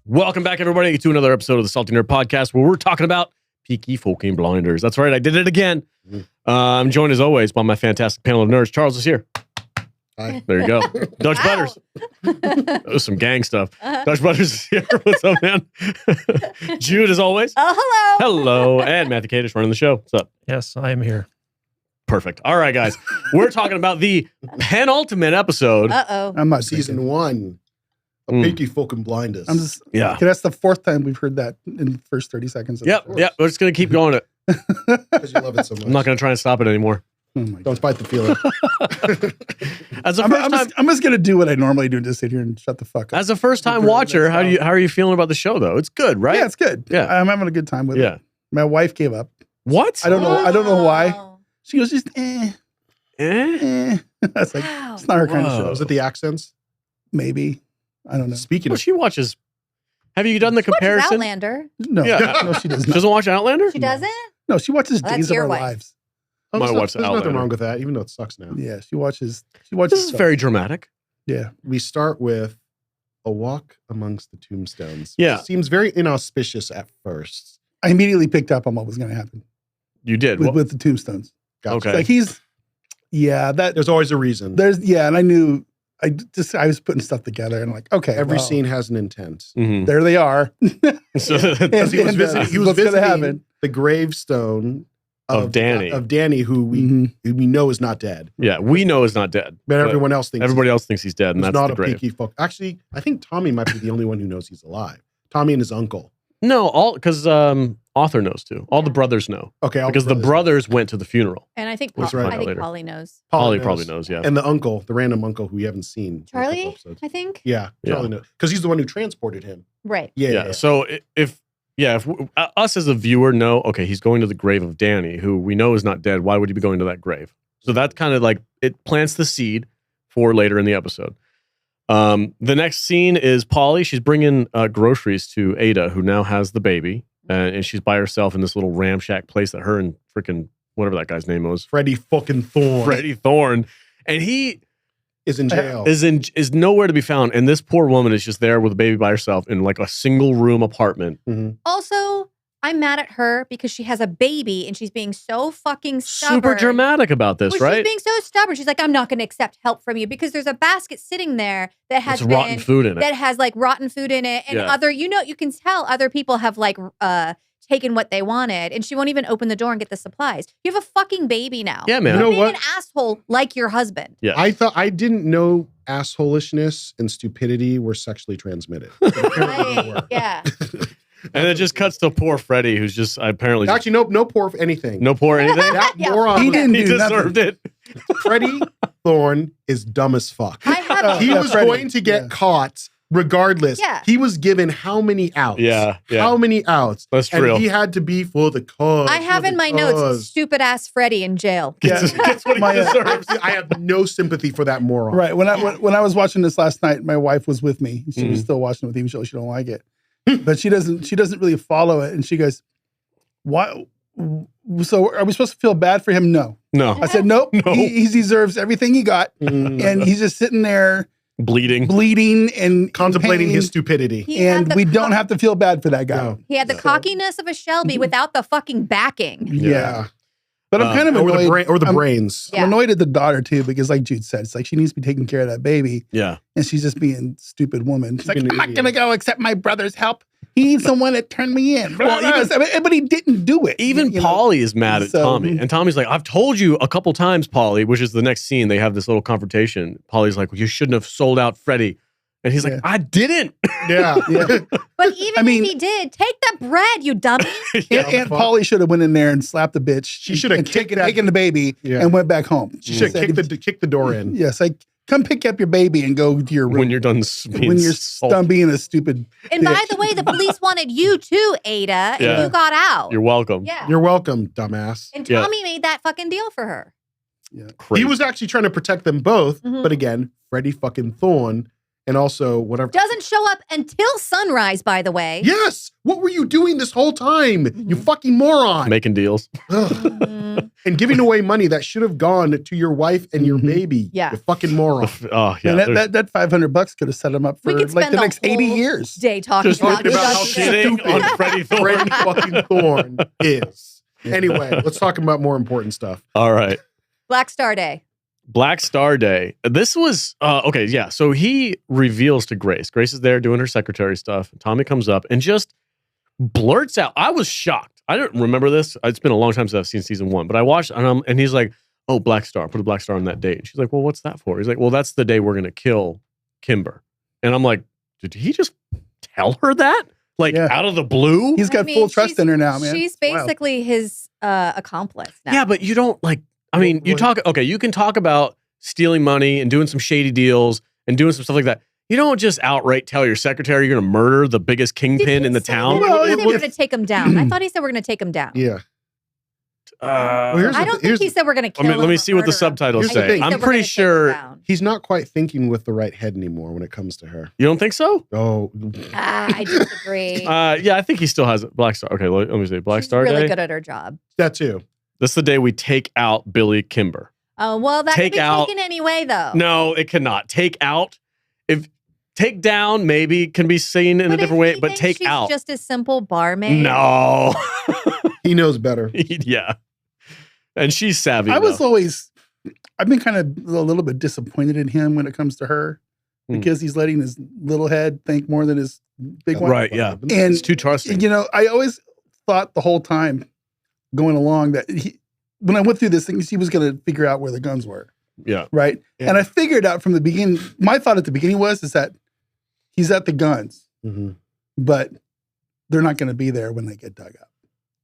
Welcome back, everybody, to another episode of the Salty Nerd Podcast, where we're talking about Peaky fucking blinders. That's right, I did it again. I'm joined, as always, by my fantastic panel of nerds. Charles is here. Hi. There you go. Dutch Butters. That was some gang stuff. Dutch Butters is here. What's up, man? Jude, as always. Oh, hello. Hello. And Matthew Kadish running the show. What's up? Yes, I am here. Perfect. All right, guys. We're talking about the penultimate episode. Uh-oh. I'm not season one. Peaky fucking blinders. I'm just, Yeah. okay, that's the fourth time we've heard that in the first 30 seconds. Yep. We're just going to keep going. Because you love it so much. I'm not going to try and stop it anymore. Oh my God. Don't fight the feeling. As a I'm just going to do what I normally do and just sit here and shut the fuck up. As a first-time watcher, how are you feeling about the show, though? It's good, right? Yeah, it's good. Yeah. I'm having a good time with Yeah. it. My wife gave up. What? I don't know why. Oh. She was just, That's like, Wow. it's not her kind of Whoa. show. Was it the accents? Maybe. I don't know. Speaking Well, of, she watches. Have you done the She watches comparison? Outlander. No, Yeah. no, she does She not. doesn't watch Outlander? She doesn't? No, she watches Well, that's Days of your Our wife. Lives. oh, Might there's, watch there's nothing Outlander. wrong with that, even though it sucks now. Yeah, she watches. This is stuff. very dramatic. Yeah. We start with a walk amongst the tombstones. Yeah. It seems very inauspicious at first. I immediately picked up on what was going to happen You did. with the tombstones. Okay. Like There's always a reason. and I knew, I was putting stuff together and like, okay. Every well, scene has an intent. Mhm. there they are. So, Because he was visiting what's gonna happen. the gravestone Of Danny. Of Danny, who we know is not dead. yeah, we know is not dead. But everyone else thinks Everybody else thinks he's dead, and he's that's not the a grave. Peaky folk. Actually, I think Tommy might be the only one who knows he's alive. Tommy and his uncle. No, all because Author knows too. All the brothers know Okay, all because the brothers went to the funeral. And I think That's right. I think Later. Polly knows. Polly probably knows. Yeah. And the uncle, the random uncle who we haven't seen. in a couple Charlie, episodes. I think. Yeah, Yeah. Charlie knows. Because he's the one who transported him. Right. Yeah. So if us as a viewer know, okay, he's going to the grave of Danny, who we know is not dead. Why would he be going to that grave? So that's kind of like it plants the seed for later in the episode. The next scene is Polly. She's bringing groceries to Ada, who now has the baby, and she's by herself in this little ramshack place that her and freaking whatever that guy's name was, Freddie fucking Thorne Freddie Thorne, and he is in jail. is nowhere to be found. And this poor woman is just there with a baby by herself in like a single room apartment. Also, I'm mad at her because she has a baby and she's being so fucking stubborn. Super dramatic about this, Well, right? She's being so stubborn. She's like, I'm not going to accept help from you because there's a basket sitting there that has It's rotten food in it. that has like rotten food in it, and Yeah. you can tell other people have like taken what they wanted, and she won't even open the door and get the supplies. You have a fucking baby now. Yeah, man. You know Being what? an asshole like your husband. Yeah. I didn't know assholishness and stupidity were sexually transmitted. Right. Yeah. And it just cuts to poor Freddie, who's just apparently Actually, no poor anything. no poor anything. That Yeah. moron. He didn't He do deserved nothing. it. Freddie Thorne is dumb as fuck. I have. He Yeah, was Freddie. going to get Yeah. caught regardless. Yeah. He was given how many outs? Yeah. How many outs? That's and true. he had to be for the cause. I have in my notes, stupid ass Freddie in jail. Gets, Yeah. gets what he My, deserves. I have no sympathy for that moron. Right. When I was watching this last night, my wife was with me. She was still watching it with me, even though she don't like it. But she doesn't really follow it. And she goes, "Why? So are we supposed to feel bad for him?" No. No. I said, nope. No. He deserves everything he got. And he's just sitting there Bleeding. bleeding and Contemplating in pain, his stupidity. He had and the we don't have to feel bad for that guy. No. He had the cockiness of a Shelby without the fucking backing. Yeah. But I'm kind of Or annoyed. the brains. Yeah. I'm annoyed at the daughter too, because like Jude said, it's like she needs to be taking care of that baby. Yeah. And she's just being a stupid woman. She's like, Being I'm an not idiot. going to go accept my brother's help. He needs someone to turn me in. Well, But he didn't do it. Even you know? Polly is mad at So- Tommy. And Tommy's like, I've told you a couple times, Polly, which is the next scene. They have this little confrontation. Polly's like, well, you shouldn't have sold out Freddie. And he's like, Yeah. I didn't. Yeah. Yeah. But even I mean- if he did, take the bread, you dummy. Aunt Polly should have went in there and slapped the bitch. She should have and kicked that- taken the baby Yeah. and went back home. She should said, kick the door in. Yes, like come pick up your baby and go to your room. When you're done being when you're sulky. done being a stupid. And by bitch. the way, the police wanted you too, Ada, and Yeah. you got out. You're welcome. Yeah. You're welcome, dumbass. And Yeah. Tommy made that fucking deal for her. Crazy. He was actually trying to protect them both, Mhm. but again, Freddie fucking Thorne, and also whatever. Doesn't show up until sunrise, by the way. Yes. What were you doing this whole time? You Mhm. fucking moron. making deals. Ugh. Mhm. and giving away money that should have gone to your wife and your baby. Yeah. You fucking moron. Oh yeah, Man, that $500 could have set him up for We could like spend the next 80 whole years. day talking just talking about how shitting on Freddie Thorne. Freddie fucking Thorne is. Anyway, let's talk about more important stuff. All right. Black Star Day. Black Star Day. This was okay. Yeah. So he reveals to Grace. Grace is there doing her secretary stuff. Tommy comes up and just blurts out. I was shocked. I don't remember this. It's been a long time since I've seen season 1, but I watched and he's like, "Oh, Black Star. Put a Black Star on that date." And she's like, "Well, what's that for?" He's like, "Well, that's the day we're gonna kill Kimber." And I'm like, "Did he just tell her that? Like out of the blue?" He's got full trust in her now, man. She's basically his accomplice now. Yeah, but you don't like. I mean, you talk. Okay, you can talk about stealing money and doing some shady deals and doing some stuff like that. You don't just outright tell your secretary you're going to murder the biggest kingpin in the town. Well, he said we're going to take him down. I thought he said we're going to take him down. Yeah. I don't think he said we're going to kill him. Let me see what the subtitles say. I'm pretty sure he's not quite thinking with the right head anymore when it comes to her. You don't think so? Oh, I disagree. Yeah, I think he still has Black Star. Okay, let me see. Black Star really Day. Good at her job. That too. This is the day we take out Billy Kimber. Oh, well, that Take could be out- taken anyway, though. No, it cannot. Take out. If take down maybe can be seen in a different way, but take she's out. just a simple barmaid. No. He knows better. Yeah. And she's savvy. I've been kind of a little bit disappointed in him when it comes to her because he's letting his little head think more than his big one. Right, yeah. And it's too trusting. You know, I always thought the whole time going along that when I went through this thing, he was going to figure out where the guns were. Yeah. Right. Yeah. And I figured out from the beginning, my thought at the beginning is that he's at the guns, but they're not going to be there when they get dug up.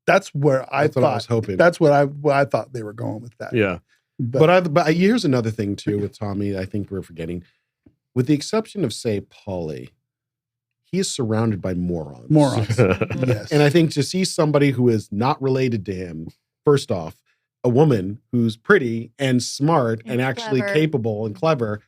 That's where I That's what I was hoping. That's what I thought they were going with that. Yeah. But here's another thing too with Tommy. I think we're forgetting, with the exception of say Paulie, he is surrounded by morons. Yes. And I think to see somebody who is not related to him, first off, a woman who's pretty and smart and actually clever. capable and clever.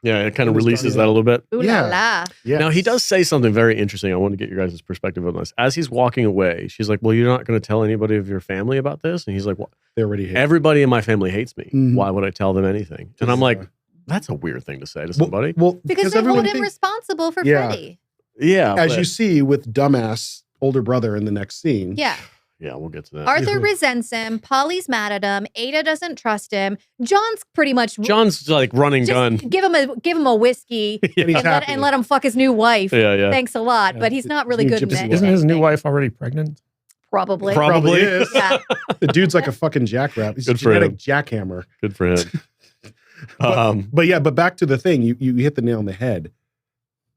Yeah, it kind of releases that a little bit. Ooh la la. Yeah. Now, he does say something very interesting. I want to get your guys' perspective on this. As he's walking away, she's like, "Well, you're not going to tell anybody of your family about this?" And he's like, "Well, they already hate everybody in my family hates me. Mhm. Why would I tell them anything?" And I'm like, that's a weird thing to say to somebody. Well, Because they hold him responsible for Yeah. Freddie. Yeah. as but- you see with dumbass older brother in the next scene. Yeah. Yeah, we'll get to that. Arthur resents him. Polly's mad at him. Ada doesn't trust him. John's pretty much John's like running just gun. give him a whiskey Yeah. and let him fuck his new wife. Yeah, yeah. Thanks a lot, but he's not really New good in gypsy that. wife. Isn't his new wife already pregnant? Probably. Probably. is. Yeah. The dude's like a fucking jackrabbit. He's Good a for genetic him. jackhammer. Good for him. But back to the thing. You hit the nail on the head.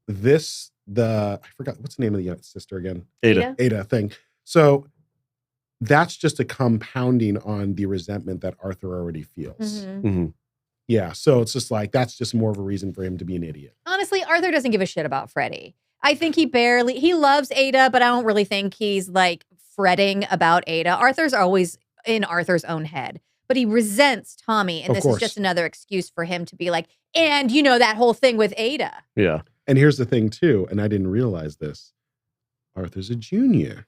I forgot what's the name of the sister again? Ada thing. So that's just a compounding on the resentment that Arthur already feels. Mhm. Yeah. So it's just like, that's just more of a reason for him to be an idiot. Honestly, Arthur doesn't give a shit about Freddie. I think he loves Ada, but I don't really think he's like fretting about Ada. Arthur's always in Arthur's own head, but he resents Tommy. And Of this course. is just another excuse for him to be like, and you know, that whole thing with Ada. Yeah. And here's the thing too, and I didn't realize this. Arthur's a junior.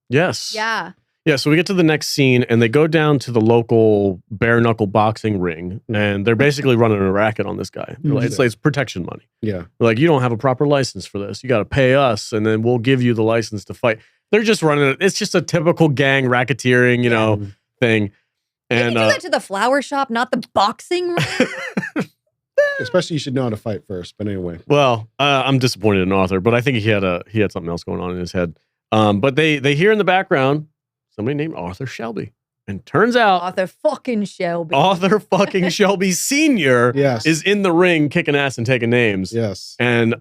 Yes. Yeah. Yeah, so we get to the next scene and they go down to the local bare knuckle boxing ring and they're basically running a racket on this guy. They're like, it's protection money. Yeah. They're like, you don't have a proper license for this. You got to pay us and then we'll give you the license to fight. They're just running it. It's just a typical gang racketeering, thing. And Did you do that to the flower shop, not the boxing ring? Especially you should know how to fight first. But anyway. well, I'm disappointed in Arthur, but I think he had something else going on in his head. But they hear in the background somebody named Arthur Shelby. And turns out Arthur fucking Shelby. Arthur fucking Shelby Sr. Yes. is in the ring kicking ass and taking names. Yes. And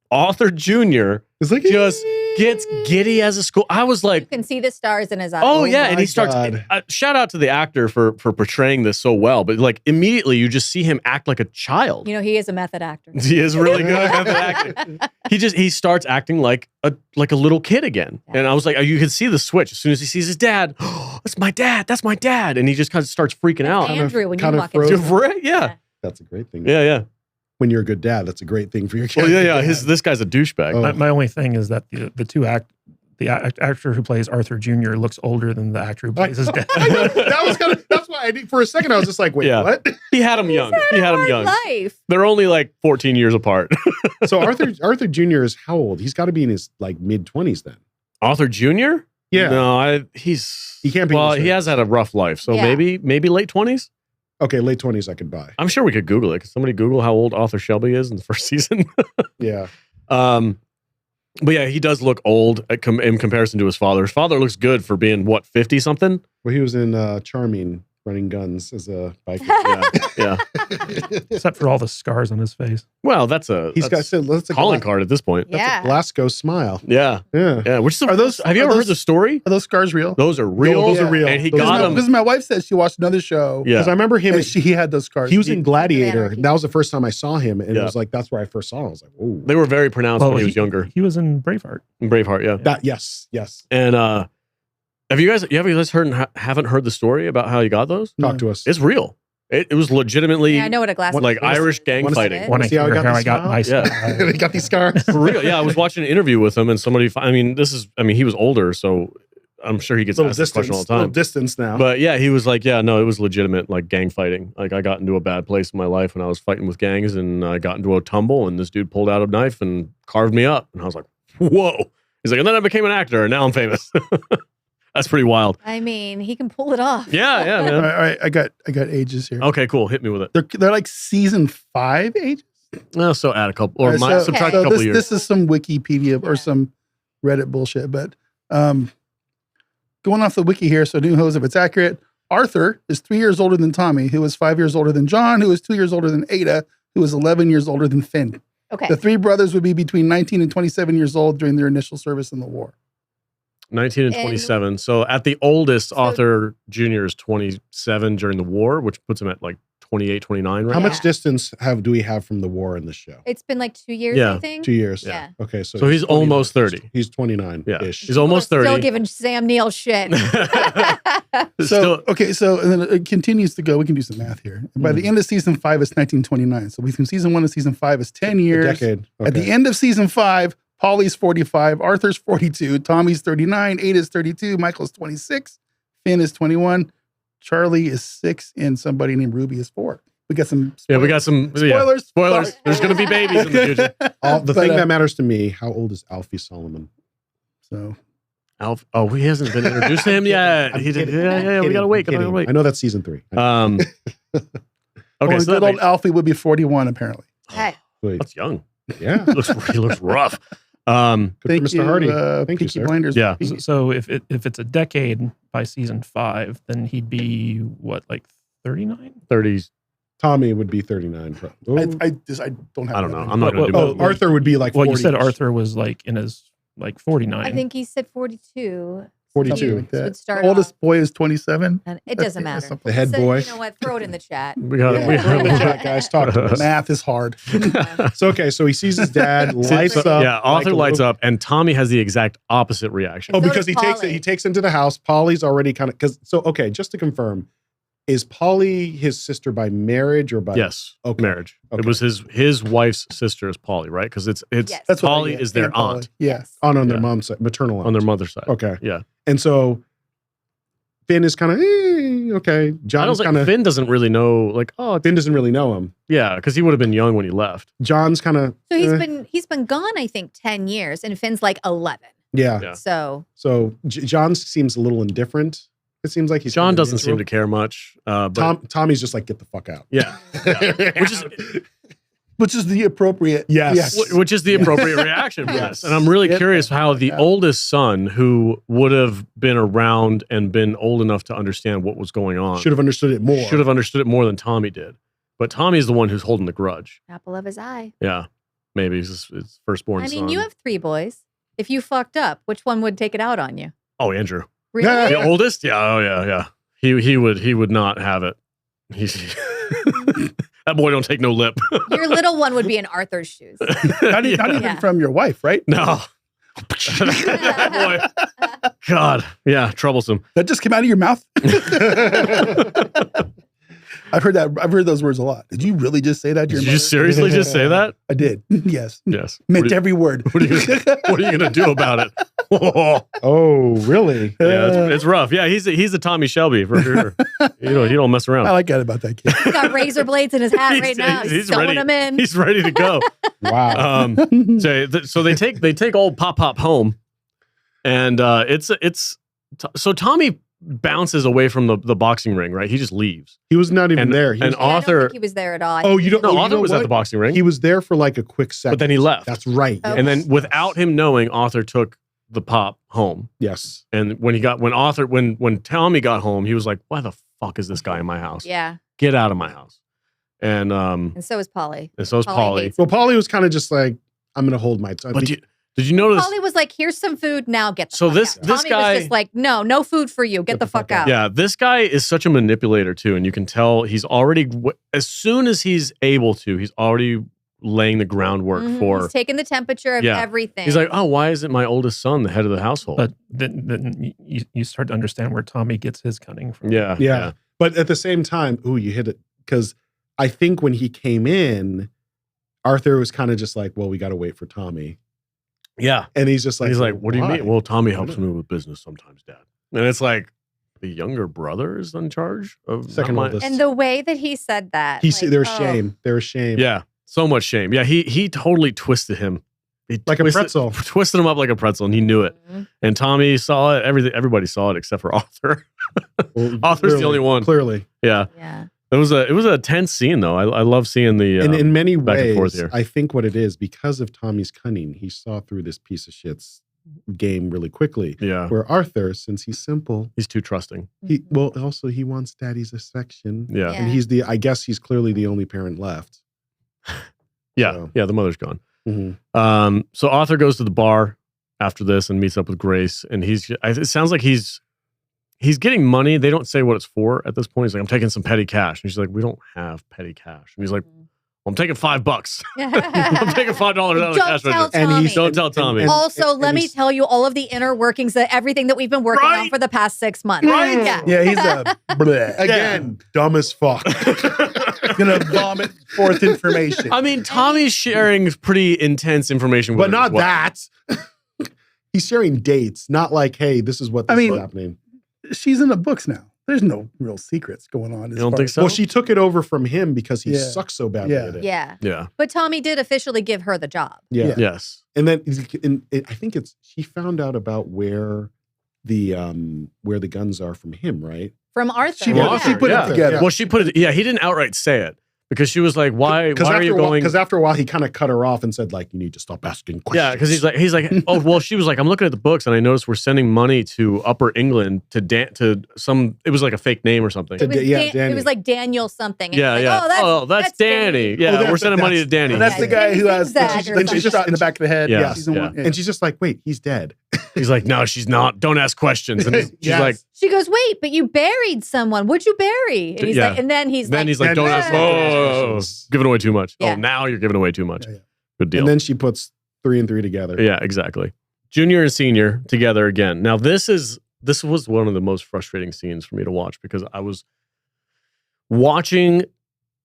Arthur Jr. It's like just gets giddy as a school. I was You like, can see the stars in his eyes. oh yeah. And my he starts, God. shout out to the actor for portraying this so well. But like immediately you just see him act like a child. You know, he is a method actor. He is really good at method acting. He starts acting like a little kid again. Yeah. And I was like, you can see the switch as soon as he sees his dad. Oh, that's my dad. That's my dad. And he just kind of starts freaking out. Andrew, when you kind of walk in. frozen. Right? Yeah. That's a great thing. Yeah. When you're a good dad, that's a great thing for your kid. Well, yeah. This guy's a douchebag. Oh. My only thing is that the the actor who plays Arthur Jr. looks older than the actor who plays his dad. That's why for a second I was just like, wait, what? He had him young. He had him young. Life. They're only like 14 years apart. So Arthur Jr. is how old? He's got to be in his like mid-20s then. Arthur Jr.? Yeah. No, he can't be. Well, he has had a rough life, so maybe late 20s. Okay, late 20s I could buy. I'm sure we could Google it. Could somebody Google how old Arthur Shelby is in the first season? Yeah. But yeah, he does look old in comparison to his father. His father looks good for being, what, 50 something? Well, he was in Charming, running guns as a biker. Yeah. Except for all the scars on his face. Well, that's a calling card at this point. Yeah. That's a Glasgow smile. Yeah. Which is have you ever heard the story? Are those scars real? Those are real. Those are real. And he got them. Because my wife said she watched another show. Yeah. Because I remember him. He had those scars. He was in Gladiator. Anarchy. That was the first time I saw him. And it was like, that's where I first saw him. I was like, oh. They were very pronounced when he was younger. He was in Braveheart. Braveheart, yeah. Yes. And have you guys heard and haven't heard the story about how he got those? Talk to us. It's real. It was legitimately I know what a glass like Irish gang fighting. When I See how hear how I got my He got these scars. For real. Yeah, I was watching an interview with him and somebody, he was older, so I'm sure he gets asked this question all the time. Little distance now. But yeah, he was like, yeah, no, it was legitimate, like gang fighting. Like I got into a bad place in my life when I was fighting with gangs and I got into a tumble and this dude pulled out a knife and carved me up. And I was like, whoa. He's like, and then I became an actor and now I'm famous. That's pretty wild. I mean, he can pull it off. Yeah, man. All right, I got ages here. Okay, cool. Hit me with it. They're like season 5 ages. So add a couple, or All right, subtract a couple this, years. This is some Wikipedia or some Reddit bullshit, but going off the wiki here, so new knows if it's accurate. Arthur is 3 years older than Tommy, who is 5 years older than John, who is 2 years older than Ada, who is 11 years older than Finn. Okay. The three brothers would be between 19 and 27 years old during their initial service in the war. 19 and 27. So at the oldest, Arthur Jr. is 27 during the war, which puts him at like 28, 29 right How now. much distance do we have from the war in this show? It's been like 2 years, Yeah. I think. 2 years. Yeah. Okay, So he's almost 30. He's 29-ish. Yeah. He's almost 30. Still giving Sam Neill shit. So and then it continues to go. We can do some math here. And by the end of season 5, it's 1929. So between season 1 and season 5 is 10 years. A decade. Okay. At the end of season 5, Paulie's 45, Arthur's 42, Tommy's 39, Ada's 32, Michael's 26, Finn is 21, Charlie is 6, and somebody named Ruby is 4. We got some. Yeah, we got some spoilers. Spoilers. There's going to be babies in the future. The thing that matters to me, how old is Alfie Solomon? So, he hasn't been introduced to him yet. He did. Yeah. We got to wait. I know that's season 3. Okay, so so good old Alfie would be 41 apparently. Hey. that's young. Yeah. He looks rough. Good for Thank Mr. you, Hardy. Thank you, Peaky sir. Blinders. Yeah. So if it's a decade by season 5, then he'd be what, like 39? 30s. Tommy would be 39. I don't have. I don't know. I'm not going to do that. Arthur would be like 40. Well, you said Arthur was like in his like 49. I think he said 42. 42. Like that. Would start the oldest off, boy is 27. and it doesn't matter. The head So, boy. You know what? Throw it in the chat. We got Throw it in the chat, guys. Talk to us. Math is hard. So he sees his dad, lights up. Yeah, Arthur lights up, and Tommy has the exact opposite reaction. Oh, So because does he takes into the house. Polly's already kind of just to confirm, is Polly his sister by marriage or by marriage? Okay. It was his wife's sister is Polly, right? Because it's Yes. That's what Polly is their Polly. aunt Yeah. on their mom's side, maternal aunt. on their mother's side. Okay. Yeah. And so Finn is kind of okay. I John's don't kind think of Finn doesn't really know, Finn doesn't really know him. yeah, because he would have been young when he left. John's kind of So he's been gone, I think, 10 years, and Finn's like 11. yeah. Yeah. So John seems a little indifferent. It seems like John doesn't seem to care much. But Tommy's just like, get the fuck out. yeah. Which is the appropriate. Yes. Which is the appropriate reaction for Yes. this. And I'm really Yep. curious how the oldest son, who would have been around and been old enough to understand what was going on, Should have understood it more. should have understood it more than Tommy did. But Tommy's the one who's holding the grudge. apple of his eye. Yeah. Maybe he's his firstborn I mean, son. you have 3 boys. If you fucked up, which one would take it out on you? Oh, Andrew. Really? Yeah. The oldest? Yeah. Oh, yeah. He would not have it. That boy don't take no lip. Your little one would be in Arthur's shoes. Not even Yeah. from your wife, right? No. That boy. God. Yeah. Troublesome. That just came out of your mouth. I've heard that. I've heard those words a lot. Did you really just say that to your Did mother? you seriously just say that? I did. Yes. Yes. Meant every word. What are you going to do about it? Oh, really? Yeah, it's rough. Yeah, he's a Tommy Shelby for sure. He don't mess around. I like that about that kid. He's got razor blades in his hat right now. He's sewing them in. He's ready to go. Wow. So they take old Pop home, and so Tommy bounces away from the boxing ring, right? He just leaves. He was not even there. I don't think he was there at all. Oh, you don't know? Arthur was at the boxing ring. He was there for like a quick second. But then he left. That's right. Oh. And then without him knowing, Arthur took the Pop home. Yes. And when Tommy got home, he was like, "Why the fuck is this guy in my house? Yeah. Get out of my house." And so is Polly. And so is Polly. Well, Polly was kind of just like, I'm going to hold my tongue. But did you notice? Polly was like, "Here's some food. Now get the So fuck this out." Tommy guy was just like, "No food for you. Get the fuck out." Yeah, this guy is such a manipulator too, and you can tell he's already as soon as he's able to, he's already laying the groundwork for. He's taking the temperature of everything. He's like, "Oh, why isn't my oldest son the head of the household?" But then you start to understand where Tommy gets his cunning from. Yeah. But at the same time, you hit it. Because I think when he came in, Arthur was kind of just like, well, we got to wait for Tommy. Yeah. And he's just like, "What do you why? mean?" "Well, Tommy helps me with business sometimes, Dad." And it's like, the younger brother is in charge of Second oldest. and the way that he said that, There's shame. There's shame. Yeah. So much shame. Yeah. He totally twisted him. He Like a pretzel. Twisted him up like a pretzel, and he knew it. And Tommy saw it. Everybody saw it except for Arthur. Well, Arthur's the only one. Clearly. Yeah. Yeah. It was a tense scene though. I love seeing the And in many back and forth ways, here. I think what it is, because of Tommy's cunning, he saw through this piece of shit's game really quickly. Yeah. Where Arthur, since he's simple, He's too trusting. he wants daddy's affection. Yeah. Yeah. And I guess he's clearly the only parent left. Yeah. So. Yeah. The mother's gone. Mhm. So Arthur goes to the bar after this and meets up with Grace, and it sounds like he's getting money. They don't say what it's for at this point. He's like, "I'm taking some petty cash." And she's like, "We don't have petty cash." And he's like, "Well, I'm taking $5. I'm taking $5 out of the cash register." And don't tell Tommy. Also, let me tell you all of the inner workings of everything that we've been working on for the past 6 months. Right? Yeah. He's a bleh. Again, dumb as fuck. Gonna vomit forth information. I mean, Tommy's sharing pretty intense information with But her not as well. that. He's sharing dates, not like, hey, this is what is happening. She's in the books now. There's no real secrets going on. You don't think so? Well, she took it over from him because he sucks so badly at it. Yeah. But Tommy did officially give her the job. Yeah. Yes. And then I think she found out about where the guns are from him, right? From Arthur. She put it together. Well, she put it. Yeah, he didn't outright say it because she was like, "Why are you going?" Because after a while, he kind of cut her off and said, like, you need to stop asking questions. Yeah, because he's like, "Oh, well," she was like, "I'm looking at the books and I noticed we're sending money to Upper England to some. It was like a fake name or something. It was, Danny. it was like Daniel something. And Yeah, he's yeah. like, Oh, that's Danny. Yeah, we're sending money to Danny. And that's the guy who has Zigzag or she's shot in the back of the head. Yeah, Season yeah. one. And she's just like, wait, he's dead. He's like, "No, she's not. Don't ask questions." And she's Yes. like, She goes, "Wait, but you buried someone. What'd you bury?" And he's Yeah. like, and then he's like, "Don't ask." Oh, giving away too much. Yeah. Oh, now you're giving away too much. Yeah. Good deal. And then she puts 3 and 3 together. Yeah, exactly. Junior and senior together again. Now this was one of the most frustrating scenes for me to watch because I was watching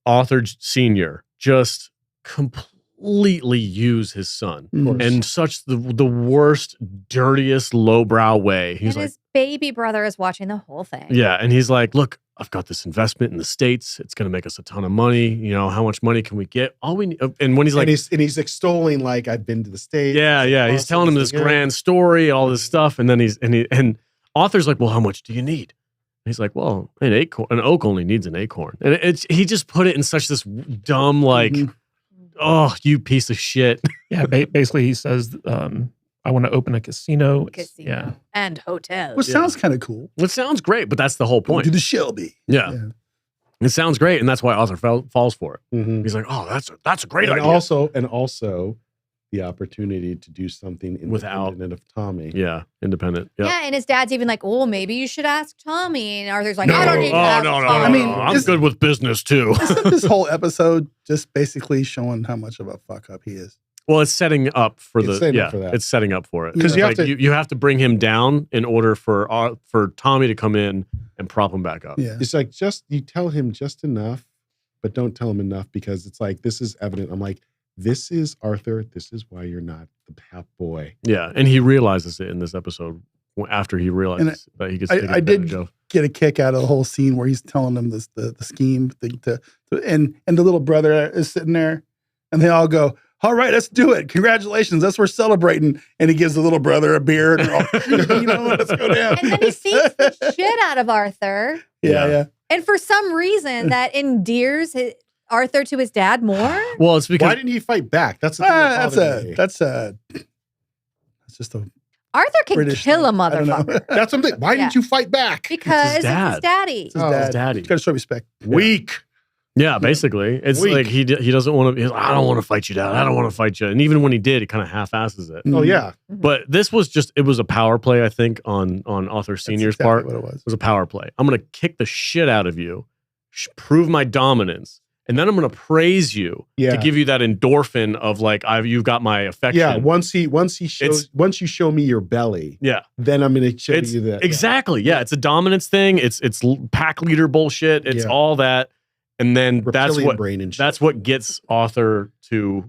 Arthur Senior just completely use his son in such the worst, dirtiest, lowbrow way. He's and like, his baby brother is watching the whole thing. yeah, and he's like, "Look, I've got this investment in the States. It's going to make us a ton of money. You know, how much money can we get? All we need." And when he's like, and he's extolling, like, I've been to the States. yeah, he's telling him this grand story, all this stuff, and then and Arthur's like, "Well, how much do you need?" And he's like, "Well, an oak only needs an acorn." And he just put it in such this dumb, like, "Oh, you piece of shit." Yeah, basically he says, "I want to open a casino." Yeah, And hotel. Which sounds kind of cool. It sounds great, but that's the whole point. To the Shelby. Yeah. It sounds great, and that's why Arthur falls for it. Mhm. He's like, "Oh, that's a great idea." Also the opportunity to do something independent of Tommy. Yeah, independent. Yep. Yeah, and his dad's even like, "Oh, maybe you should ask Tommy." And Arthur's like, No, "I don't need to ask no, Tommy." I mean, I'm good with business too. Isn't this whole episode just basically showing how much of a fuck up he is? Well, it's setting up for It's setting up for that. It's setting up for it 'Cause you have to- you have to bring him down in order for Tommy to come in and prop him back up. Yeah. It's like, you tell him just enough, but don't tell him enough because it's like, this is evident. I'm like, this is Arthur. This is why you're not the pap boy. Yeah, and he realizes it in this episode after he realizes that he gets taken advantage of. Get a kick out of the whole scene where he's telling them the scheme and the little brother is sitting there and they all go, all right, let's do it. Congratulations. That's we're celebrating. And he gives the little brother a beer and they're all, let's go down. And then he beats the shit out of Arthur. Yeah. And for some reason that endears Arthur to his dad more. Well, it's because why didn't he fight back? That's the thing that's just a Arthur can British kill thing. a motherfucker. That's something. Why didn't you fight back? Because It's his dad. it's his daddy. It's his dad. daddy. He's got to show respect. Weak. Yeah, basically, it's Weak. like he doesn't want to. I don't want to fight you, Dad. I don't want to fight you. And even when he did, he kind of half-asses it. Oh yeah. But this was it was a power play, I think, on Arthur Senior's part. What it was. It was a power play. I'm going to kick the shit out of you, prove my dominance, and then I'm going to praise you to give you that endorphin of like you've got my affection. Yeah. Once you show me your belly, then I'm going to show you that. Exactly. Yeah. It's a dominance thing. It's pack leader bullshit. It's all that. And then that's what gets Arthur to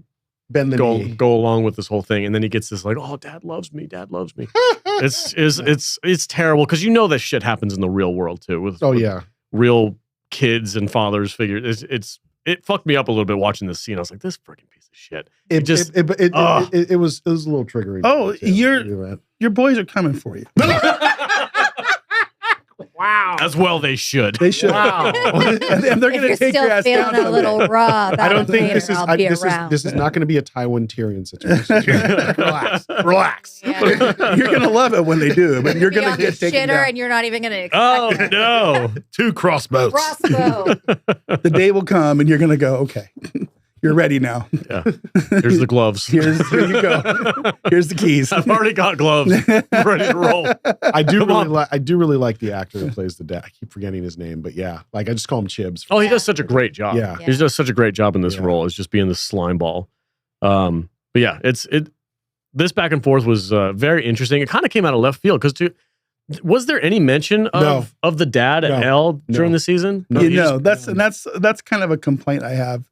bend the knee. Go along with this whole thing. And then he gets this like, oh, Dad loves me. Dad loves me. It's terrible because that shit happens in the real world too. With real kids and fathers figures. It fucked me up a little bit watching this scene. I was like, this freaking piece of shit. It was a little triggering. Oh, your boys are coming for you. Wow. As well they should. They should. Wow. and they're going to take your ass down. A little raw. I don't think this is not going to be a Tywin Tyrion situation. Relax. Yeah. You're going to love it when they do, but you're going to get taken down. And you're not even going to expect Oh no. 2 crossbows. Crossbow. The day will come and you're going to go, okay. You're ready now. Yeah. Here's the gloves. Here you go. Here's the keys. I've already got gloves. I'm ready to roll. I do really like the actor that plays the dad. I keep forgetting his name, but I just call him Chibs. Oh, he does such a great job. Yeah. He does such a great job in this role. It's just being the slime ball. But yeah, this back and forth was very interesting. It kind of came out of left field because was there any mention of the dad at L during the season? No, that's kind of a complaint I have.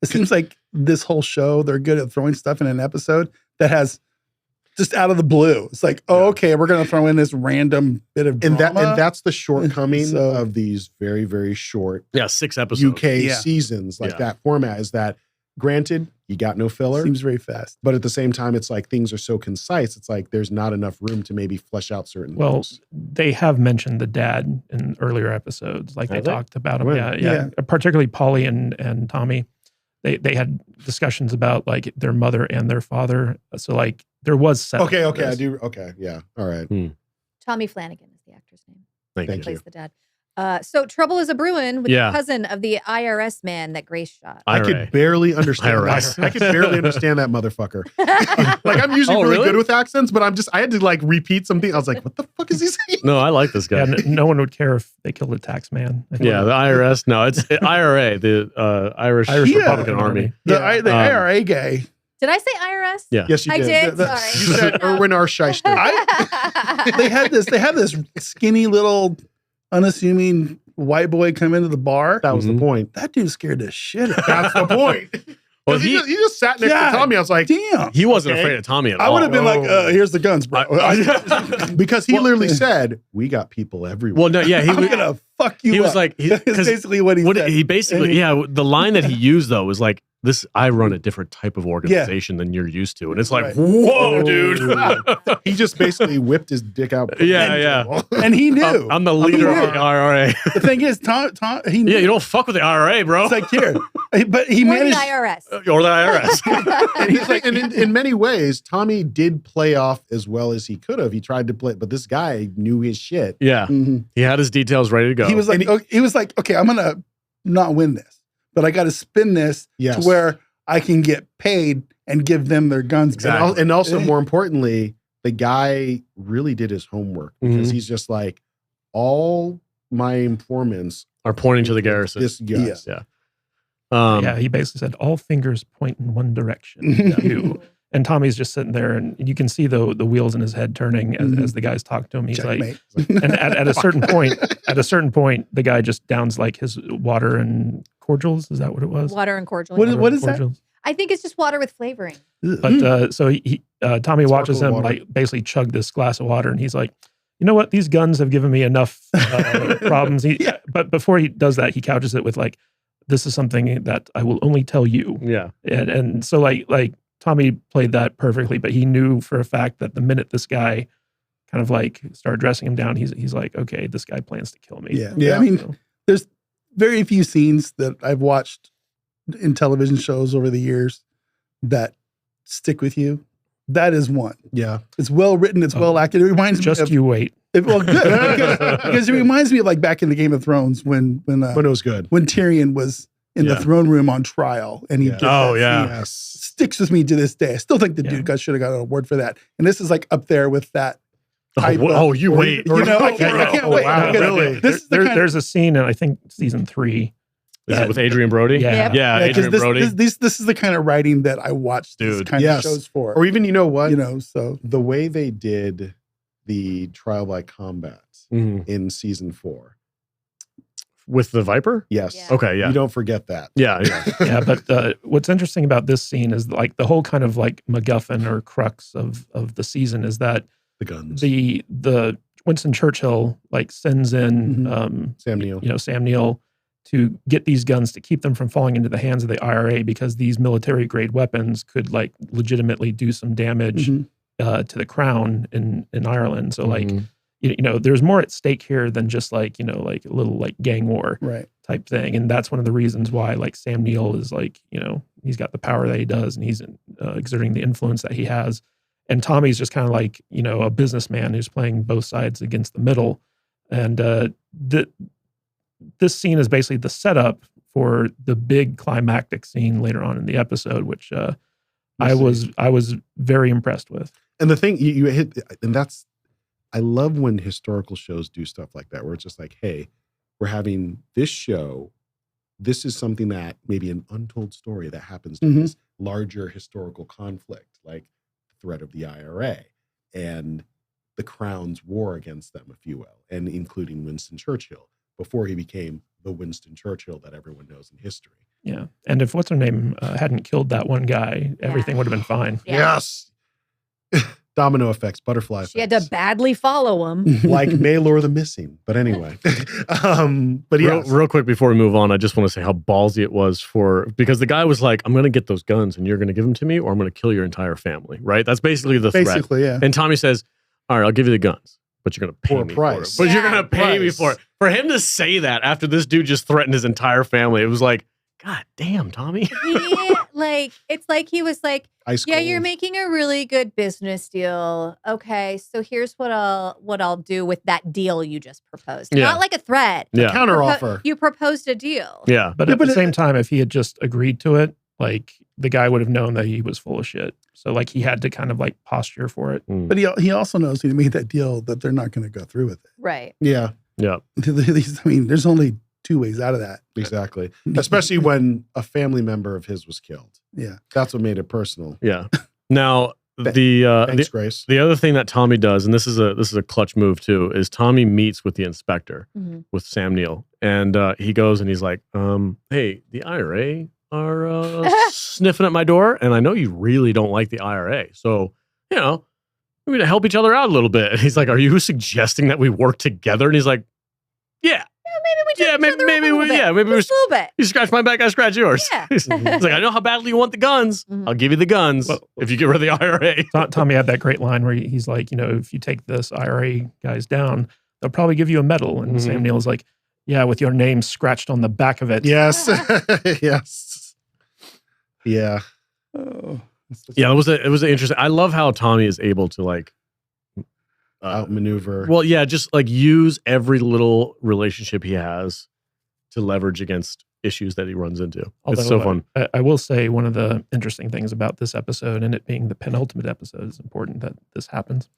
It seems like this whole show, they're good at throwing stuff in an episode that has just out of the blue. It's like, okay, we're going to throw in this random bit of drama. And that's the shortcoming of these very, very short 6 episodes. UK seasons that format is that, granted, you got no filler. Seems very fast. But at the same time, it's like things are so concise. It's like there's not enough room to maybe flesh out certain things. They have mentioned the dad in earlier episodes. Like they talked about him. Right. Yeah. Particularly Polly and Tommy. They had discussions about like their mother and their father. So like there was setup. Okay, I do. Okay, yeah. All right. Tommy Flanagan is the actor's name. Thank you. Plays the dad. So trouble is a brewing with the cousin of the IRS man that Grace shot. I could barely understand that. I could barely understand that motherfucker. Like I'm usually really good with accents, but I had to like repeat something. I was like, what the fuck is he saying? No, I like this guy. Yeah, no one would care if they killed a tax man. Yeah, the IRS. No, it's IRA, the Irish Republican Army. The IRA guy. Did I say IRS? Yeah. Yes, you did. I did. Sorry. You said Erwin R. Shyster. They had this skinny little unassuming white boy come into the bar. That was the point. That dude scared the shit out of me. That's the point. Well, he just sat next to Tommy. I was like, damn. He wasn't afraid of Tommy at all. I would have been like, here's the guns, bro. Because he literally said, we got people everywhere. Well, no, yeah. I'm going to fuck you up. He was like, that's basically what he said. He basically, the line that he used though was like, I run a different type of organization than you're used to. And it's like, whoa, dude. He just basically whipped his dick out. Yeah. And he knew. I'm the leader of the IRA. The thing is, Tom, he knew. Yeah, you don't fuck with the IRA, bro. It's like, here. But he managed. Or the IRS. Or the IRS. And he's like, and in many ways, Tommy did play off as well as he could have. He tried to play, but this guy knew his shit. Yeah. Mm-hmm. He had his details ready to go. He was like, okay, I'm going to not win this, but I got to spin this to where I can get paid and give them their guns back. And also, more importantly, the guy really did his homework because he's just like, all my informants are pointing to the garrison. This guy. Yeah. He basically said, all fingers point in one direction. And Tommy's just sitting there, and you can see the wheels in his head turning as the guys talk to him. He's like, and at a certain point, the guy just downs like his water and cordials. Is that what it was? Water and cordial. What is that? I think it's just water with flavoring. But so Tommy watches him water. like basically chug this glass of water, and he's like, you know what? These guns have given me enough problems. But before he does that, he couches it with like, this is something that I will only tell you. Yeah. And so like Tommy played that perfectly, but he knew for a fact that the minute this guy kind of like started dressing him down, he's like, okay, this guy plans to kill me. Yeah. I mean, there's very few scenes that I've watched in television shows over the years that stick with you. That is one. Yeah. It's well written. It's well acted. It reminds me of, you wait. Well, good. Because it reminds me of like back in the Game of Thrones when it was good. When Tyrion was in the throne room on trial and he did that scene. Yes. Sticks with me to this day. I still think the dude should have got an award for that. And this is like up there with that. You wait. You know, I can't wait. Wow, really? There's a scene in, I think, season 3. Is it with Adrian Brody? Yeah. Adrian Brody. This is the kind of writing that I watch these kind of shows for. Or even, you know what? You know, so the way they did the trial by combat in season 4. With the Viper? Yes. Yeah. Okay, yeah. You don't forget that. Yeah. Yeah, but what's interesting about this scene is like the whole kind of like MacGuffin or crux of the season is that the guns. The Winston Churchill like sends in Sam Neill. Sam Neill to get these guns to keep them from falling into the hands of the IRA because these military grade weapons could like legitimately do some damage to the crown in Ireland. So like you know, there's more at stake here than just like, you know, like a little like gang war type thing. And that's one of the reasons why like Sam Neill is like, you know, he's got the power that he does and he's exerting the influence that he has. And Tommy's just kind of like, you know, a businessman who's playing both sides against the middle. And this scene is basically the setup for the big climactic scene later on in the episode, which I was very impressed with. And the thing you hit, and that's, I love when historical shows do stuff like that, where it's just like, hey, we're having this show. This is something that maybe an untold story that happens to this larger historical conflict, like the threat of the IRA and the Crown's war against them, if you will, and including Winston Churchill before he became the Winston Churchill that everyone knows in history. Yeah. And if what's her name hadn't killed that one guy, everything would have been fine. Yeah. Yes. Domino effects, butterfly effects. She had to badly follow him. Like Maylor the Missing. But anyway. But yeah. Real quick before we move on, I just want to say how ballsy it was because the guy was like, I'm going to get those guns and you're going to give them to me or I'm going to kill your entire family, right? That's basically the threat. Basically, yeah. And Tommy says, all right, I'll give you the guns, but you're going to pay For a me price. for it. But you're going to pay me for it. For him to say that after this dude just threatened his entire family, it was like, God damn, Tommy. It's like he was like, Ice yeah, cold. you're making a really good business deal. Okay, so here's what I'll do with that deal you just proposed. Yeah. Not like a threat. Yeah. Counter offer. You proposed a deal. Yeah. But at the same time, if he had just agreed to it, like the guy would have known that he was full of shit. So like he had to kind of like posture for it. But he also knows he made that deal that they're not going to go through with it. Right. Yeah. Yeah. I mean, there's only two ways out of that. Exactly. Especially when a family member of his was killed. Yeah. That's what made it personal. Yeah. Now Thanks, Grace. the other thing that Tommy does, and this is a clutch move too, is Tommy meets with the inspector with Sam Neill, and he goes and he's like, "Hey, the IRA are sniffing at my door, and I know you really don't like the IRA, so you know, we're gonna help each other out a little bit." And he's like, "Are you suggesting that we work together?" And he's like, "Yeah." Maybe we just a little bit. You scratch my back, I scratch yours. Yeah. He's like, I know how badly you want the guns. I'll give you the guns if you get rid of the IRA. Tommy had that great line where he's like, you know, if you take this IRA guys down, they'll probably give you a medal. And Sam Neill's like, yeah, with your name scratched on the back of it. Yes. Yes. Yeah. Oh. Yeah, it was interesting. I love how Tommy is able to like outmaneuver. Well, yeah, just like use every little relationship he has to leverage against issues that he runs into. It's so fun. I will say one of the interesting things about this episode, and it being the penultimate episode, is important that this happens.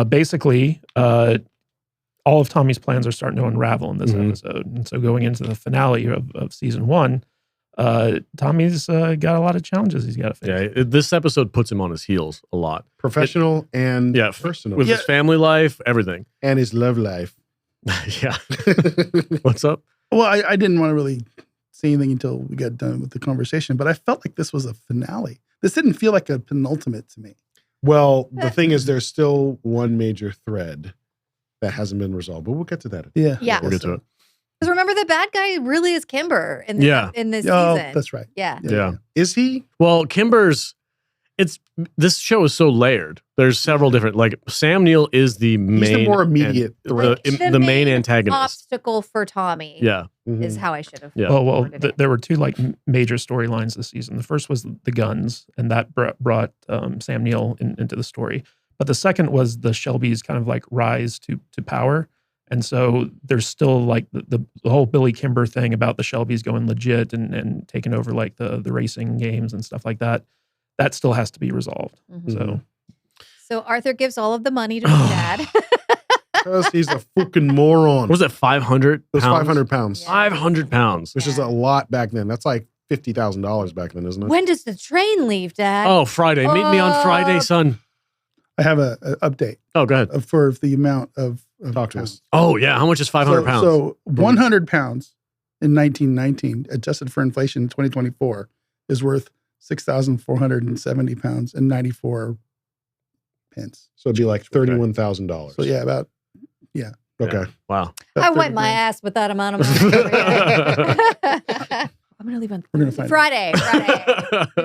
Basically, all of Tommy's plans are starting to unravel in this episode. And so going into the finale of season 1, Tommy's got a lot of challenges he's got to face. Yeah, this episode puts him on his heels a lot. Professional and personal. With his family life, everything. And his love life. Yeah. What's up? Well, I didn't want to really say anything until we got done with the conversation, but I felt like this was a finale. This didn't feel like a penultimate to me. Well, the thing is, there's still one major thread that hasn't been resolved, but we'll get to that. Yeah. We'll get to it. Because remember, the bad guy really is Kimber in this, in this Oh, season. that's right. Yeah. Is he? Well, this show is so layered. There's several different, like Sam Neill is the main, He's the more immediate threat. the main antagonist. Obstacle for Tommy. Yeah. Is how I should have. Yeah. Well, there were two like major storylines this season. The first was the guns, and that brought Sam Neill into the story. But the second was the Shelby's kind of like rise to power. And so there's still like the whole Billy Kimber thing about the Shelby's going legit and taking over like the racing games and stuff like that. That still has to be resolved. So Arthur gives all of the money to his dad. Because he's a fucking moron. What was that, 500 It was pounds? 500 pounds. Yeah. 500 pounds. Which is a lot back then. That's like $50,000 back then, isn't it? When does the train leave, Dad? Oh, Friday. Meet me on Friday, son. I have a update Oh, go ahead. for the amount of Talk to pounds. us. Oh, yeah. How much is 500 pounds? So 100 pounds in 1919, adjusted for inflation in 2024, is worth 6,470 pounds and 94 pence. So it'd be like $31,000. So yeah, about Okay. Wow. I wipe my ass with that amount of money. I'm going to leave on We're gonna find Friday.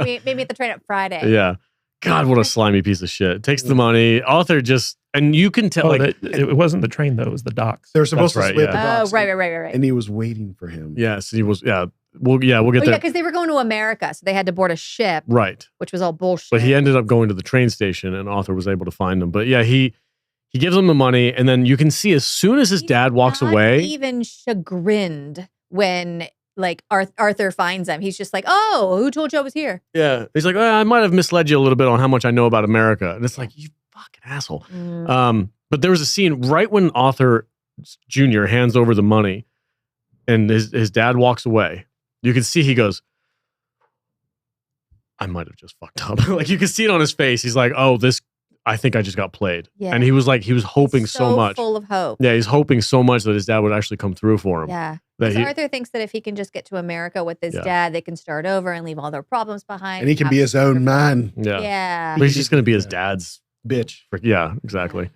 Meet me at the train at Friday. Yeah. God, what a slimy piece of shit. Takes the money. Author just, and you can tell, it wasn't the train though; it was the docks. They were supposed That's to right, split yeah. the docks. Right. And he was waiting for him. yes, he was, we'll get Oh, yeah, there. because they were going to America, so they had to board a ship, Right. which was all bullshit. But he ended up going to the train station and Author was able to find him. But yeah, he gives him the money. And then you can see as soon as his dad walks Not away. even chagrined when like Arthur finds him. He's just like, oh, who told you I was here? Yeah. He's like, I might have misled you a little bit on how much I know about America. And it's like, you fucking asshole. But there was a scene right when Author Jr. hands over the money and his dad walks away. You can see he goes, I might have just fucked up. Like you can see it on his face. He's like, oh, I think I just got played. Yeah. And he was hoping so much. Full of hope. Yeah, he's hoping so much that his dad would actually come through for him. Yeah. That Because he- Arthur thinks that if he can just get to America with his Yeah. dad, they can start over and leave all their problems behind. And he can have be his this own wonderful- man. Yeah. Yeah. But he's just going to be his dad's. Bitch. Yeah, exactly.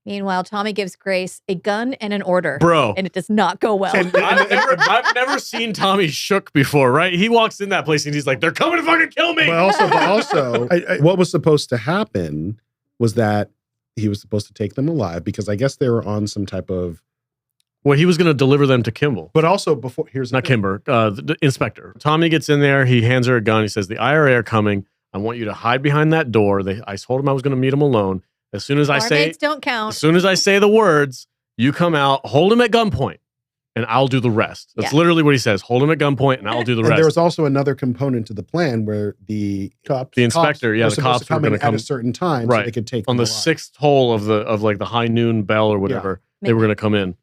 Meanwhile, Tommy gives Grace a gun and an order. Bro. And it does not go well. I've never seen Tommy shook before, right? He walks in that place and he's like, they're coming to fucking kill me. But also, what was supposed to happen was that he was supposed to take them alive because I guess they were on some type of. Well, he was going to deliver them to Kimball. But also before, here's Not Kimber, the inspector. Tommy gets in there. He hands her a gun. He says, the IRA are coming. I want you to hide behind that door. I told him I was going to meet him alone. As soon as I say, Barmaids don't count. as soon as I say the words, you come out, hold him at gunpoint, and I'll do the rest. That's literally what he says. Hold him at gunpoint, and I'll do the And rest. there was also another component to the plan where the inspector, were the supposed cops to were going to in come at a certain time right so they could take on them the alive. sixth hole of the high noon bell or whatever. They were going to come in.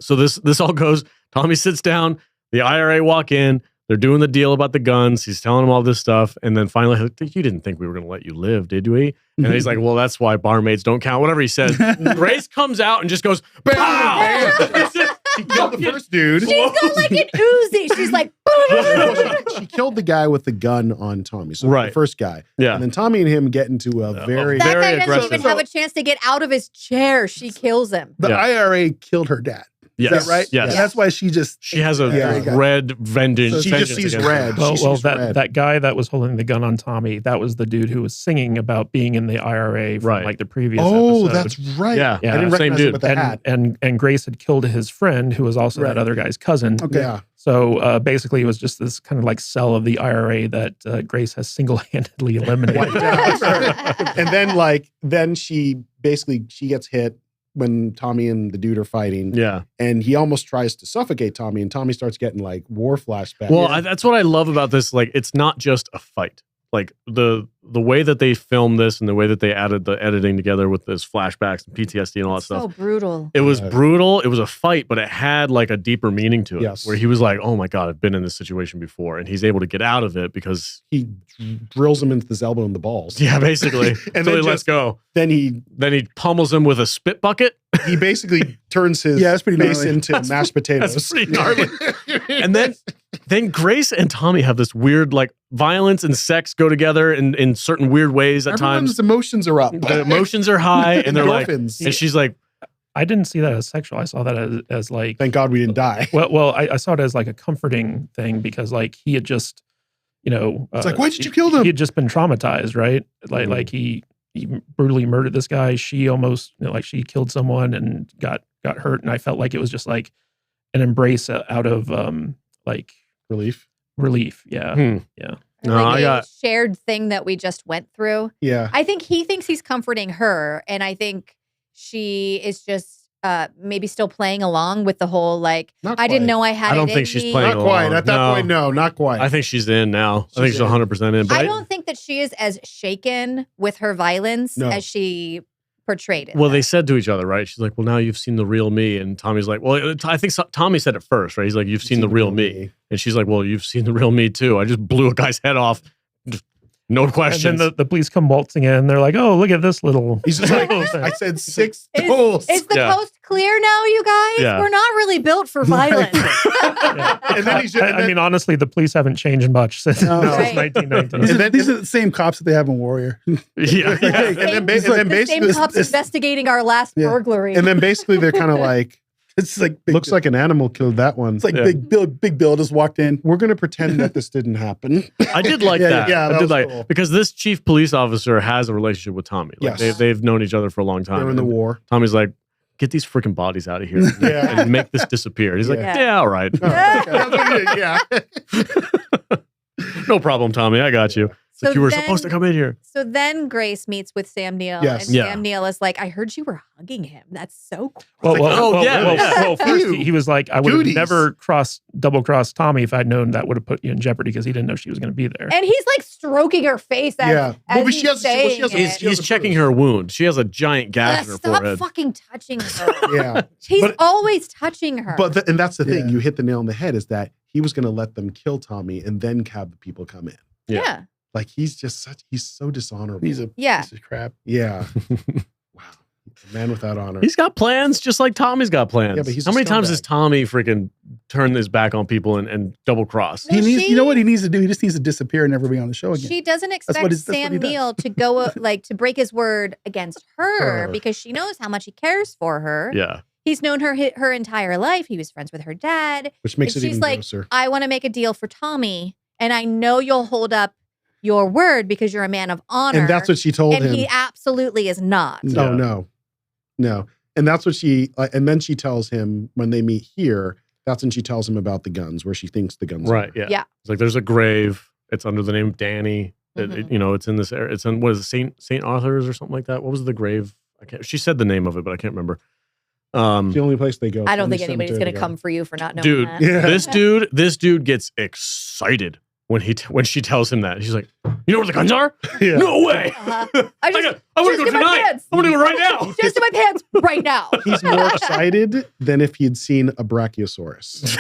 So this all goes. Tommy sits down. The IRA walk in. They're doing the deal about the guns. He's telling them all this stuff. And then finally, you didn't think we were going to let you live, did we? And he's like, well, that's why barmaids don't count. Whatever he says. Grace comes out and just goes, pow! She killed the first dude. She's got like an Uzi. She's like, she killed the guy with the gun on Tommy. So Right. the first guy. Yeah. And then Tommy and him get into a very... that Very guy doesn't aggressive. even have a chance to get out of his chair. She kills him. The Yeah. IRA killed her dad. Yes. Is that right? Yes. And that's why she just She has a Yeah. red vengeance. So she just sees against red. him. Well, She sees red. that guy that was holding the gun on Tommy, that was the dude who was singing about being in the IRA from Right. like the previous Oh, episode. that's right. Yeah. I didn't Same recognize dude. him with the hat. and Grace had killed his friend who was also Right. that other guy's cousin. Okay. Yeah. So basically, it was just this kind of like cell of the IRA that Grace has single-handedly eliminated. And then she gets hit when Tommy and the dude are fighting. Yeah. And he almost tries to suffocate Tommy, and Tommy starts getting like war flashbacks. Well, that's what I love about this. Like, it's not just a fight. like the way that they filmed this and the way that they added the editing together with this flashbacks and PTSD and all that So stuff. brutal. It was brutal. It was a fight, but it had like a deeper meaning to it. Yes. Where he was like, "Oh my god, I've been in this situation before," and he's able to get out of it because He drills him into his elbow in the balls. yeah, basically, And until he then lets just- go. Then he Pummels him with a spit bucket. he basically turns his Yeah, that's pretty face gnarly. into mashed potatoes. That's pretty gnarly. And then Grace and Tommy have this weird like violence and sex go together in certain weird ways at Everyone's times. emotions are up. The emotions are high, and they're like, Endorphins. and she's like, I didn't see that as sexual. I saw that as like, Thank God we didn't die. well, I saw it as like a comforting thing because like he had just, It's like, why did you kill them? He had just been traumatized, right? Like Mhm. like he brutally murdered this guy. She almost like she killed someone and got hurt, and I felt like it was just like an embrace out of like Relief. relief. Yeah, Hmm. yeah. No, like I a got- shared thing that we just went through. Yeah. I think he thinks he's comforting her, and I think she is just maybe still playing along with the whole like Not I didn't quite. know I had. I don't it think in she's me. playing Not quite. along. At that No. point, no, not quite. I think she's in now. I think She's she's in. 100% in. But I don't think that she is as shaken with her violence No. as she portrayed it. well, they said to each other, right? She's like, "Well, now you've seen the real me," and Tommy's like, "Well, I think Tommy said it first, right?" He's like, "You've seen the real me," and she's like, "Well, you've seen the real me too. I just blew a guy's head off, just no questions." And then the police come waltzing in. They're like, "Oh, look at this little." He's just like, little thing." I said 6 Is- tools. Is the Yeah. coast clear now, you guys? Yeah. We're not really built for violence. Yeah. And then he's I mean, honestly, the police haven't changed much since, No. since Right. 1919. These are the same cops that they have in Warrior. yeah, yeah. and then, It's like- and then the same basically, cops investigating our last Yeah. burglary. and then basically they're kind of like, It's like big, looks like an animal killed that one. it's like Yeah. Big Bill just walked in. We're going to pretend that this didn't happen. I did like Yeah, that. yeah, I that did was like cool. because this chief police officer has a relationship with Tommy. Like Yes. they've known each other for a long time. They're in the And war. Tommy's like, "Get these freaking bodies out of here Yeah. and make this disappear." He's like, Yeah. "Yeah, all right, Yeah. no problem, Tommy. I got you." It's like, So you were then- supposed to come in here. So then Grace meets with Sam Neill, Yes. and Yeah. Sam Neill is like, "I heard you were hugging him. That's so cool." Well, It's like, oh, yeah. first he was like, I would have Goodies. never double crossed Tommy if I'd known that would have put you in jeopardy because he didn't know she was going to be there. And he's like stroking her face as, Yeah. as Well, but he's she has- well, saying she has a- it. He's She has a checking bruise. her wound. She has a giant gash in her Stop forehead. fucking touching her. Yeah. He's But- always touching her. But and that's the thing. Yeah. You hit the nail on the head is that he was going to let them kill Tommy and then have the people come in. yeah. Like he's so dishonorable. He's a Yeah. piece of crap. Yeah. Wow. A man without honor. He's got plans just like Tommy's got plans. Yeah, but he's How a many times scumbag. has Tommy freaking turned his back on people and double cross? No, He needs, she- you know what he needs to do? He just needs to disappear and never be on the show again. She doesn't what expect that's what Sam he does. Neill to go like to break his word against her Her. because she knows how much he cares for her. Yeah. He's known her entire life. He was friends with her dad. Which makes And it she's even like, grosser. I want to make a deal for Tommy, and I know you'll hold up your word because you're a man of honor. And that's what she told and him. he absolutely is not. No, Yeah. no. And that's what and then she tells him when they meet here, that's when she tells him about the guns, where she thinks the guns Right. are. Yeah. Yeah. It's like there's a grave. It's under the name of Danny. Mhm. It's in this area. It's in what is it, Saint Arthur's or something like that. What was the grave? She said the name of it, but I can't remember. It's the only place they go. I don't Only think anybody's cemetery going they to go. come for you for not knowing Dude, that. Yeah. this dude gets excited when she tells him that. He's like, "You know where the guns are? Yeah. No way! I I just want to go just in my tonight. pants. I want to go right now." just in my pants right now. He's more excited than if he'd seen a brachiosaurus.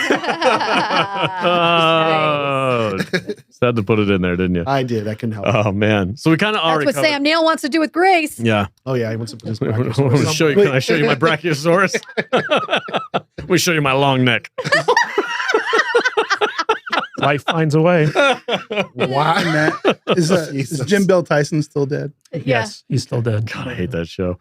Oh, sad to put it in there, didn't you? I did. I couldn't help it. Oh man! So we kind of That's already what covered. Sam Neill wants to do with Grace. Yeah. Oh, yeah. He wants to put his I want to brachiosaurus show you. Can I show you my brachiosaurus? Let me show you my long neck. Life finds a way. Wow. And that is Jesus. Jim Bill Tyson still dead? Yes, he's still dead. God, I hate that show.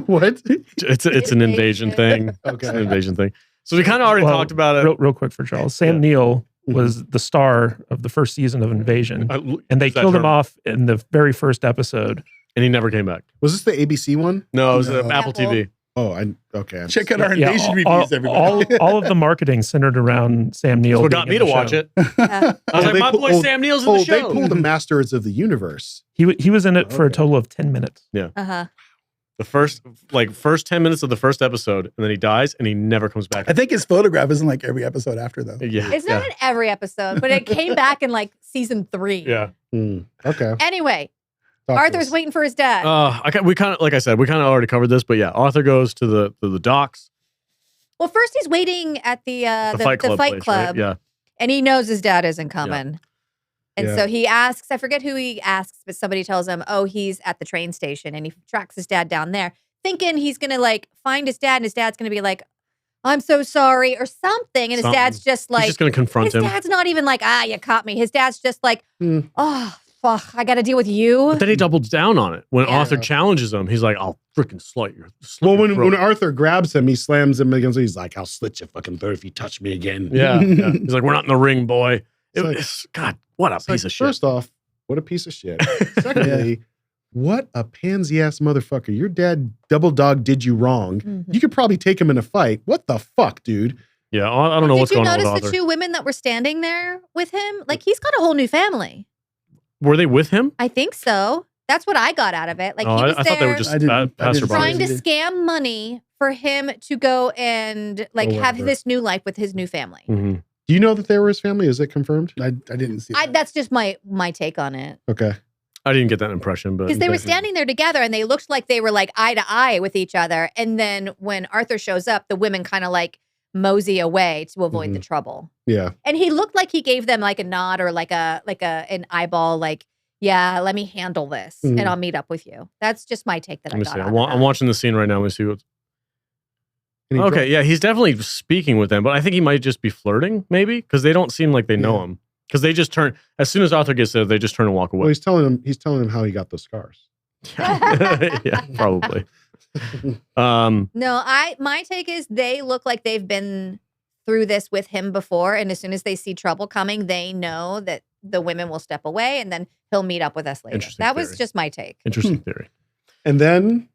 What? It's an invasion thing. It's an Okay. invasion thing. So we kind of already Well, talked about it. Real quick for Charles. Sam Yeah. Neill was the star of the first season of Invasion, and they Use that killed him term. off in the very first episode. and he never came back. Was this the ABC one? No, it was No. Apple Apple. TV. Oh, okay. Check out our Yeah, invasion all, reviews, everybody. all of the marketing centered around Sam Neill. That's what being got me in to the watch show. it. I was Oh, like, they my pull- boy Sam Neill's in Oh, the they show. pulled the Masters of the Universe. He was in it for a Okay. total of 10 minutes. Uh-huh. The first 10 minutes of the first episode, and then he dies, and he never comes back. I think his photograph isn't like every episode after, though. Yeah, It's not in every episode, but it came back in like season 3. Yeah. Okay. Anyway, Talk to Arthur's us. waiting for his dad. We kind of, like I said, we kind of already covered this, but yeah, Arthur goes to the docks, Well, first he's waiting at the Fight Club. Fight place, Club, right? Yeah. and he knows his dad isn't coming. And Yeah. so he asks, I forget who he asks, but somebody tells him, oh, he's at the train station, and he tracks his dad down there, thinking he's going to like find his dad, and his dad's going to be like, I'm so sorry, or something. And his dad's just like, He's just going to confront his him. dad's not even like, you caught me. His dad's just like, Hmm. oh, fuck, I got to deal with you. But then he doubles down on it. When Yeah. Arthur challenges him, he's like, I'll freaking slit your Well, throat. when Arthur grabs him, he slams him against. He's like, "I'll slit your fucking throat if you touch me again." Yeah. He's like, we're not in the ring, boy. It's like- God, what a It's piece like, of shit. First off, what a piece of shit. Secondly, what a pansy ass motherfucker. Your dad double dog did you wrong. Mhm. You could probably take him in a fight. What the fuck, dude? Yeah, I don't know what's Did you going on with notice Arthur. the 2 women that were standing there with him? Like, he's got a whole new family. Were they with him? I think so. That's what I got out of it. Like, Oh, he was I thought they were there just I didn't- passerby. trying to Either. scam money for him to go and like Oh, have whatever. this new life with his new family. Mhm. Do you know that they were his family? Is it confirmed? I didn't see that. That's just my take on it. Okay. I didn't get that impression, but Because they were Okay. standing there together and they looked like they were like eye to eye with each other. And then when Arthur shows up, the women kind of like mosey away to avoid the trouble. Yeah. And he looked like he gave them like a nod or like an eyeball, like, yeah, let me handle this Mhm. and I'll meet up with you. That's just my take that let I me got see. out I'm of that. watching the scene right now. Let me see what. And he Okay, yeah, he's definitely speaking with them, but I think he might just be flirting, maybe, because they don't seem like they know Yeah. him. Because they just turn as soon as Arthur gets there, they just turn and walk Well, away. he's telling him how he got those scars. Yeah, probably. Um, No, my take is they look like they've been through this with him before, and as soon as they see trouble coming, they know that the women will step away, and then he'll meet up with us later. Interesting That was theory. just my take. interesting theory. And then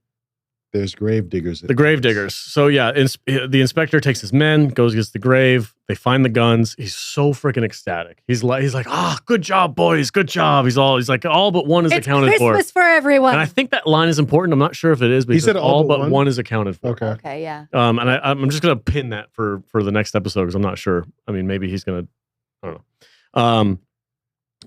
there's grave diggers. The grave diggers. So yeah, the inspector takes his men, goes against the grave. They find the guns. He's so freaking ecstatic. He's like, good job, boys, good job. He's like, all but one is It's accounted for. Christmas for everyone. And I think that line is important. I'm not sure if it is, but he said said all but one? one is accounted for. Okay. okay, yeah. And I'm just gonna pin that for the next episode because I'm not sure. I mean, maybe he's gonna. I don't know.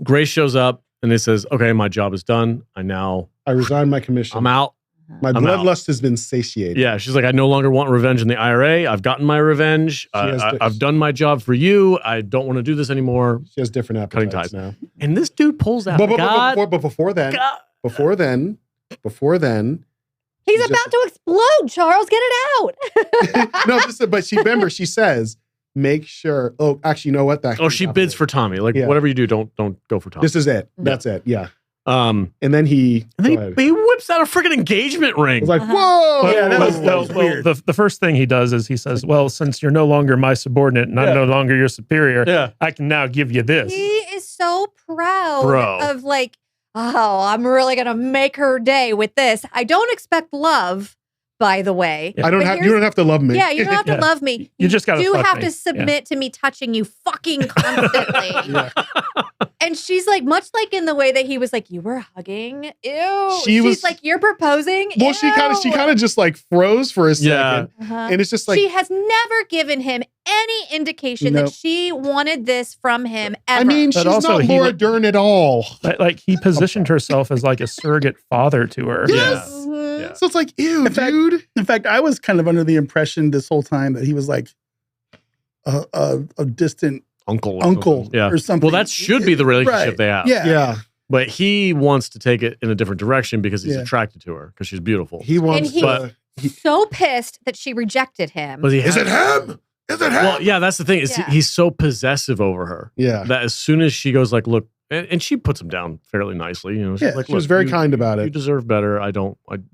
Grace shows up and it says, "Okay, my job is done. I resigned my commission. I'm out." My I'm out. bloodlust has been satiated. Yeah, she's like, "I no longer want revenge in the IRA. I've gotten my revenge. has I've done my job for you. I don't want to do this anymore." She has different Cutting appetites ties. now. And this dude pulls out. But God, before then, God. before then, He's She's about just- to explode, Charles. Get it out. no, but she says, make sure. Oh, actually, you know what? That Oh, she bids for Tommy. Like Yeah. whatever you do, don't go for Tommy. This is it. That's it. Yeah. And And then he. then go ahead. he whips out a freaking engagement I ring. was like, Uh-huh. whoa. But- Yeah, that but- was- well, weird. the first thing he does is he says, well, since you're no longer my subordinate and Yeah. I'm no longer your superior, Yeah. I can now give you this. He is so proud Bro. of like, oh, I'm really gonna make her day with this. I don't expect love, by the way. I don't But have. You here's- don't have to love me. Yeah, you don't have to Yeah. love me. You just gotta do fuck have me. to submit to me touching you fucking constantly. Yeah. And she's like, much like in the way that he was like, you were hugging. Ew. She She's was- like, you're proposing. Well, she kind of just like froze for a second, Yeah. Uh-huh. and it's just like. she has never given him any indication Nope. that she wanted this from him ever. I mean, But she's also not he Laura would- Dern at all. Like he positioned herself as like a surrogate father to her. Yes. Mhm. Yeah. So it's like, ew, In fact- dude. In fact, I was kind of under the impression this whole time that he was like a distant Uncle. or uncle something. Yeah. or something. Well, that should be the relationship Right. they have. Yeah. Yeah, But he wants to take it in a different direction because he's Yeah. attracted to her because she's beautiful. he wants. he- to, So pissed that she rejected him. But he is has- it him? Is it him? Well, yeah, that's the thing. Is Yeah. he's so possessive over her Yeah. that as soon as she goes like, look, and she puts him down fairly nicely. You know, she's Yeah, like, She was "Look, very you- kind about You it. deserve better.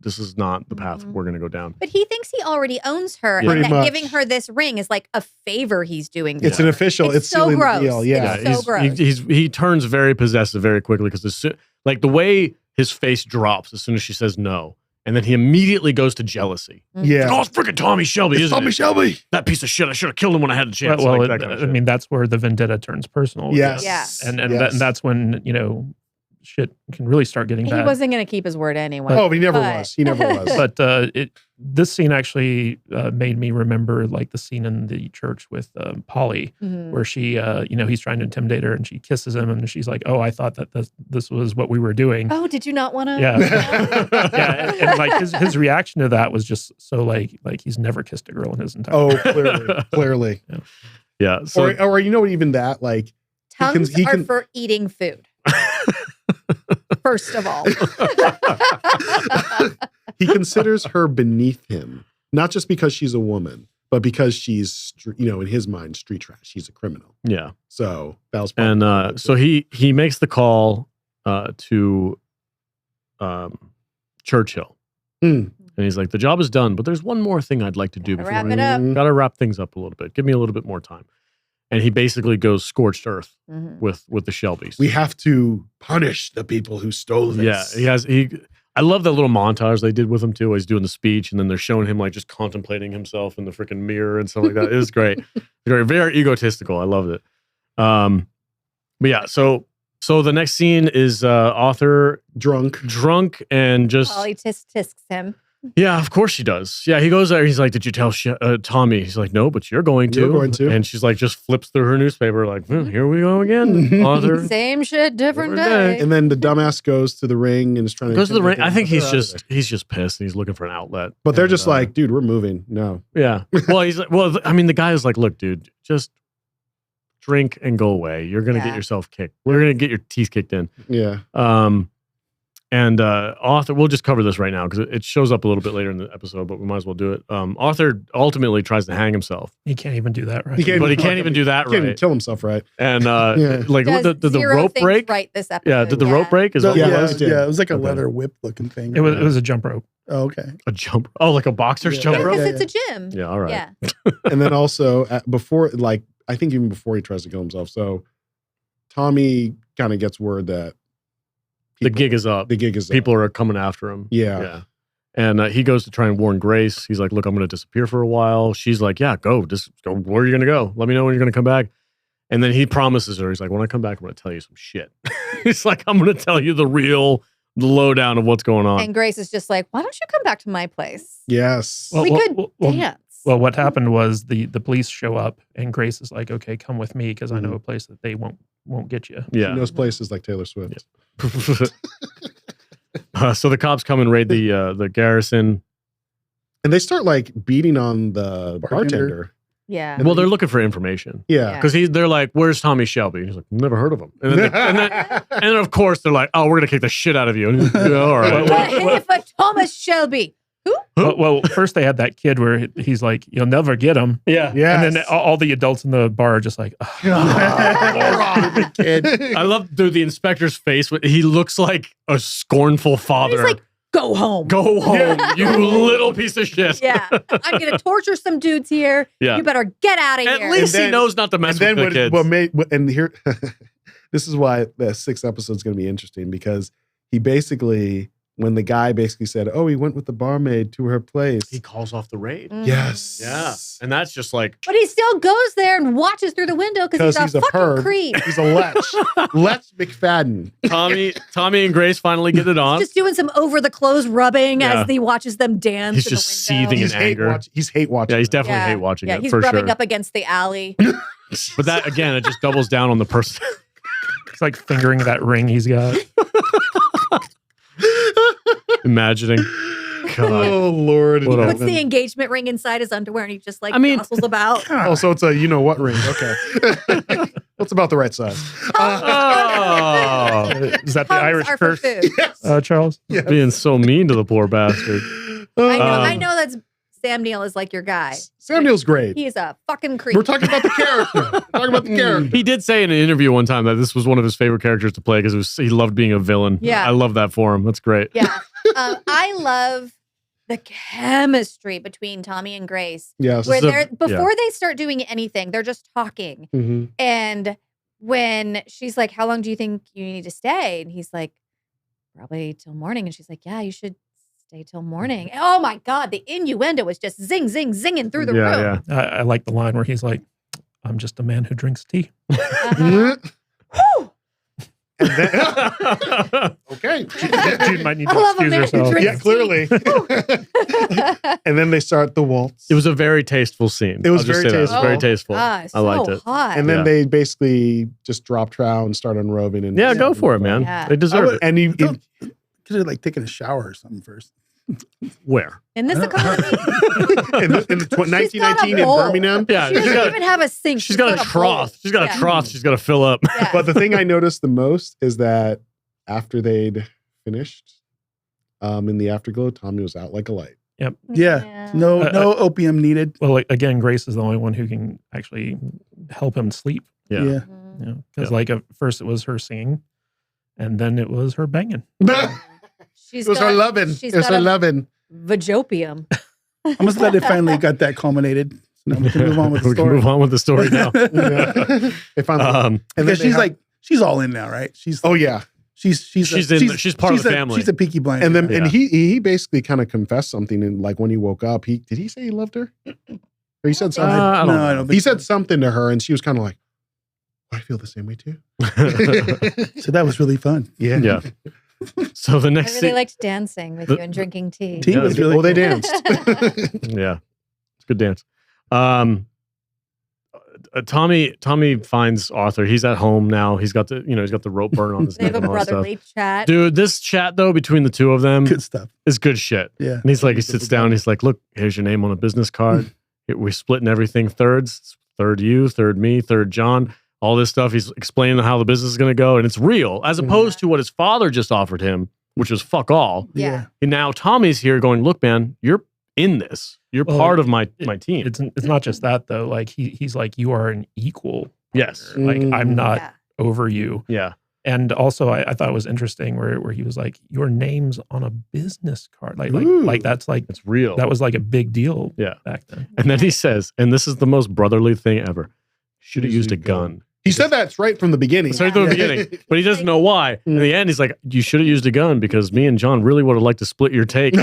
This is not the path Mhm. we're going to go down. But he thinks he already owns her, Yeah. and Pretty that much. giving her this ring is like a favor he's doing. It's to an her. official. It's so sealing gross. the deal. Yeah. It's so gross. He turns very possessive very quickly because like the way his face drops as soon as she says no, and then he immediately goes to jealousy. Yeah. Oh, it's freaking Tommy Shelby, It's isn't Tommy it? Shelby. That piece of shit. I should have killed him when I had the chance. Well, like that kind of I shit. mean, that's where the vendetta turns personal. Yes. Yeah. And Yes. that's when, shit can really start getting He bad. wasn't going to keep his word anyway. Oh, he never But- was. He never was. But this scene actually made me remember like the scene in the church with Polly, where she, he's trying to intimidate her and she kisses him and she's like, "Oh, I thought that this was what we were doing." Oh, did you not want to? Yeah, yeah, and like his reaction to that was just so like he's never kissed a girl in his entire life. Clearly. Yeah. So, or even that, like tongues are for eating food. First of all, he considers her beneath him, not just because she's a woman, but because she's, in his mind, street trash. She's a criminal. yeah. So that was, And so he makes the call to Churchill. And he's like, the job is done, but there's one more thing I'd like to do before wrap it up. Got to wrap things up a little bit. Give me a little bit more time. And he basically goes scorched earth with the Shelbys. We have to punish the people who stole this. Yeah, I love that little montage they did with him too. He's doing the speech, and then they're showing him like just contemplating himself in the freaking mirror and stuff like that. It was great. Very, very egotistical. I loved it. But yeah, so the next scene is Arthur drunk, and just Polly tisks him. Yeah, of course she does. Yeah, he goes there. He's like, "Did you tell Tommy?" He's like, "No, but you're going to." You're going to. And she's like, just flips through her newspaper, like, "Here we go again, Arthur." Same shit, different day. And then the dumbass goes to the ring and is trying to Goes to the ring. I think he's just. just pissed and he's looking for an outlet. But they're And, just like, dude, we're moving. No. yeah. Well, he's like, I mean, the guy is like, "Look, dude, just drink and go away. You're gonna get yourself kicked. We're gonna get your teeth kicked in." Yeah. And Arthur, we'll just cover this right now because it shows up a little bit later in the episode, but we might as well do it. Arthur ultimately tries to hang himself. He can't even do that right. He can't even do that He can't even right. kill himself right. And like, Does did the zero rope things break? right this episode. Yeah, did the rope break? Is that Yeah, what it it was? was. Yeah, it was like a Okay. leather whip looking thing. It was a jump rope. Oh, okay. A jump? Oh, like a boxer's Yeah. jump Yeah, rope? because it's a gym. Yeah, all right. Yeah. And then also before, like, I think even before he tries to kill himself. So Tommy kind of gets word that The gig is up. the gig is People up. are coming after him. Yeah. And he goes to try and warn Grace. He's like, "Look, I'm going to disappear for a while." She's like, "Yeah, go. Just go. Where are you going to go? Let me know when you're going to come back." And then he promises her, he's like, "When I come back, I'm going to tell you some shit." He's like, "I'm going to tell you the lowdown of what's going on." And Grace is just like, "Why don't you come back to my place? Yes. Well, we could well, dance." Well, what happened was the police show up and Grace is like, "Okay, come with me because I know Mhm. a place that they won't get you." She Yeah. knows places like Taylor Swift. So the cops come and raid the garrison. And they start like beating on the Bartender. bartender. Yeah. Well, they're looking for information Yeah. because they're like, "Where's Tommy Shelby?" He's like, "Never heard of him." And then of course they're like, "Oh, we're gonna kick the shit out of you." And he's like, "Yeah, all right. But if a Thomas Shelby, Well, first they had that kid where he's like, "You'll never get him." Yeah. Yeah. And then all the adults in the bar are just like, "Ugh." Stupid kid. I love the inspector's face. He looks like a scornful father. he's like, "Go home. "Go home, you little piece of shit." Yeah. I'm going to torture some dudes here. Yeah. You better get out of At here." least And he then- knows not to mess And then with the kids. and here, this is why the 6th episode is going to be interesting because he basically, when the guy basically said, "Oh, he went with the barmaid to her place." He calls off the raid. Mhm. Yes. Yeah. And that's just like, But he still goes there and watches through the window because he's a fucking perv. creep. He's a lech. Lech McFadden. Tommy and Grace finally get it on. Just doing some over the clothes rubbing Yeah. as he watches them dance. He's in the just window. seething He's in anger. He's hate watching. Yeah, he's it. definitely hate watching Yeah, it he's for rubbing sure. up against the alley. But that again, it just doubles down on the person. it's like fingering that ring he's got. Imagining. God. Oh Lord! What He a- puts the engagement ring inside his underwear and he just like I mean- jostles about. Oh, so it's a you know what ring? Okay, what's about the right size? Oh, Is that the Tongues Irish are for curse, food. Charles? Yes. being so mean to the poor bastard. I know that's Sam Neill is like your guy. Sam Neill's great. He is a fucking creep. We're talking about the character. We're talking about the character. He did say in an interview one time that this was one of his favorite characters to play because he loved being a villain. Yeah. I love that for him. That's great. Yeah. I love the chemistry between Tommy and Grace. Yes. Where is a- they're before they start doing anything, they're just talking. Mhm. And when she's like, "How long do you think you need to stay?" And he's like, "Probably till morning." And she's like, "Yeah, you should stay till morning." Oh my God, the innuendo was just zing, zing, zinging through the room. Yeah, I like the line where he's like, "I'm just a man who drinks tea." Uh-huh. Whew. And then, okay. right. Jude might need I to love a excuse man who herself. drinks Yeah, clearly. And then they start the waltz. It was a very tasteful scene. It was I'll just very say that. It was tasteful. very tasteful. God, I liked so it. hot. And then Yeah. they basically just drop trow and start unrobing. And Yeah, go for it, man. Yeah. They deserve it. And he Could have like taken a shower or something first. Where? In this economy, in the 1919 in bowl. Birmingham. Yeah, she doesn't even have a sink. She's got a trough. She's got a trough. She's got to fill up. Yeah. But the thing I noticed the most is that after they'd finished in the afterglow, Tommy was out like a light. Yeah. No opium needed. Well, like, again, Grace is the only one who can actually help him sleep. Yeah. Mm-hmm. You know, because like at first it was her singing, and then it was her banging. She's It was her loving. she's It was got her a loving. vajopium. I'm just glad they finally got that culminated. So now we can move on with the We can story. move on with the story now. Yeah. They finally, Um, and Because then they she's have- like, she's all in now, right? She's oh yeah. she's she's part of the family. She's a Peaky Blinder. And then Yeah. and he basically kind of confessed something, and like when he woke up, did he say he loved her? Or he said something. I don't no, know. I don't think He so. said something to her, and she was kind of like, "I feel the same way too." So that was really fun. Yeah. Yeah. So the I next really scene, liked dancing with you and drinking tea. Tea Yeah, was really Oh, they cool. danced. yeah, it's a good dance. Tommy finds Arthur. He's at home now. He's got the rope burn on his They neck have a and all that stuff. brotherly chat. Dude, this chat though between the two of them Good stuff. is good shit. Yeah. And he's like, he sits down. He's like, look, here's your name on a business card. We're splitting everything thirds. Third you, third me, third John. All this stuff. He's explaining how the business is going to go, and it's real, as opposed to what his father just offered him, which was fuck all. Yeah. And now Tommy's here going, look, man, you're in this. You're Well, part of my team. It's not just that though. Like he's like, you are an equal. Yes. Like I'm not Yeah. over you. Yeah. And also I thought it was interesting where he was like, your name's on a business card. Ooh. Like that's like It's real. that was like a big deal Yeah. back then. And then he says, and this is the most brotherly thing ever. Should have used a gun. He said that's right from the beginning. It's right from the beginning, but he doesn't know why. In the end, he's like, you should have used a gun because me and John really would have liked to split your take.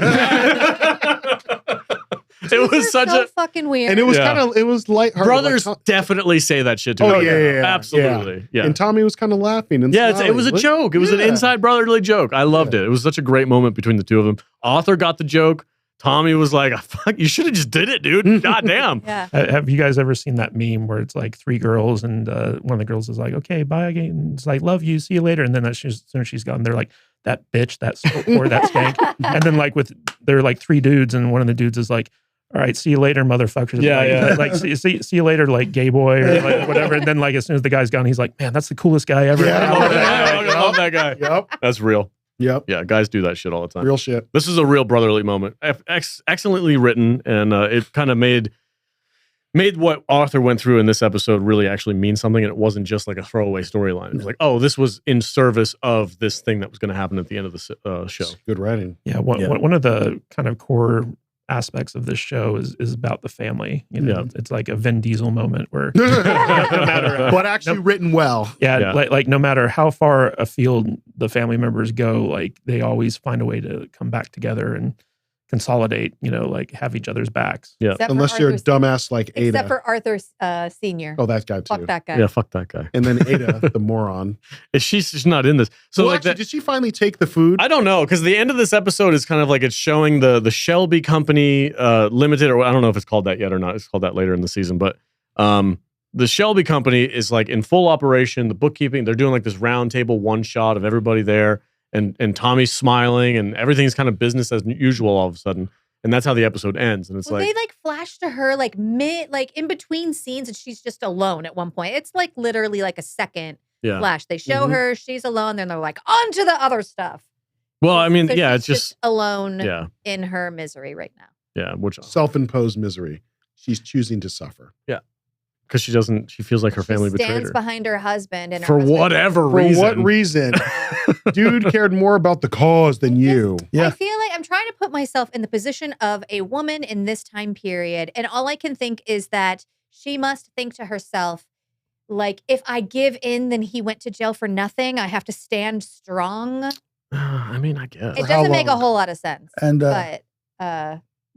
It They're was such so a fucking weird. And it was Yeah. kind of, it was lighthearted. brothers like, definitely say that shit to Oh, each yeah, other. yeah, yeah. Absolutely. Yeah. and Tommy was kind of laughing. And Yeah, it smiling. was a Like, joke. It was an yeah. inside brotherly joke. I loved it. It was such a great moment between the two of them. Arthur got the joke. Tommy was like, fuck, you should have just did it, dude. God damn. yeah. Have you guys ever seen that meme where it's like three girls and one of the girls is like, okay, bye again. And it's like, love you, see you later. And then as soon as she's gone, they're like, that bitch, that or that skank. And then like they're like three dudes and one of the dudes is like, all right, see you later, motherfuckers. Yeah, like, yeah. Like see you later, like gay boy or like whatever. And then like as soon as the guy's gone, he's like, man, that's the coolest guy ever. Yeah. I love that guy. Yep. That's real. Yep. Yeah, guys do that shit all the time. Real shit. This is a real brotherly moment. Excellently written, and it kind of made what Arthur went through in this episode really actually mean something, and it wasn't just like a throwaway storyline. It was like, oh, this was in service of this thing that was going to happen at the end of the show. Good writing. Yeah, one of the kind of core aspects of this show is about the family. You know, Yeah. it's like a Vin Diesel moment where no matter But actually written well. yeah. Yeah. Like no matter how far afield the family members go, like they always find a way to come back together and consolidate, you know, like have each other's backs. Yeah. Except for Unless you're a Arthur's- dumbass like Ada. Except for Arthur Senior. Oh, that guy too. Fuck that guy. Yeah, fuck that guy. And then Ada, the moron. She's not in this. So Well, like actually, that. did she finally take the food? I don't know, because the end of this episode is kind of like it's showing the Shelby Company Limited, or I don't know if it's called that yet or not. It's called that later in the season, but the Shelby Company is like in full operation. The bookkeeping, they're doing like this round table one shot of everybody there, and Tommy's smiling, and everything's kind of business as usual all of a sudden, and that's how the episode ends. And it's Well, like, they like flash to her like in between scenes, and she's just alone at one point. It's like literally like a second yeah. flash. They show Mhm. her, she's alone, then they're like, on to the other stuff. Well, I mean, So yeah, she's it's just alone yeah, in her misery right now. yeah, which Self-imposed misery. She's choosing to suffer. because she feels like her family She betrayed stands her behind her husband and her for husband- whatever For reason. what reason? Dude cared more about the cause than you. Yeah. I feel like I'm trying to put myself in the position of a woman in this time period. And all I can think is that she must think to herself, like, if I give in, then he went to jail for nothing. I have to stand strong. I mean, I guess. It how doesn't make a long? whole lot of sense. And But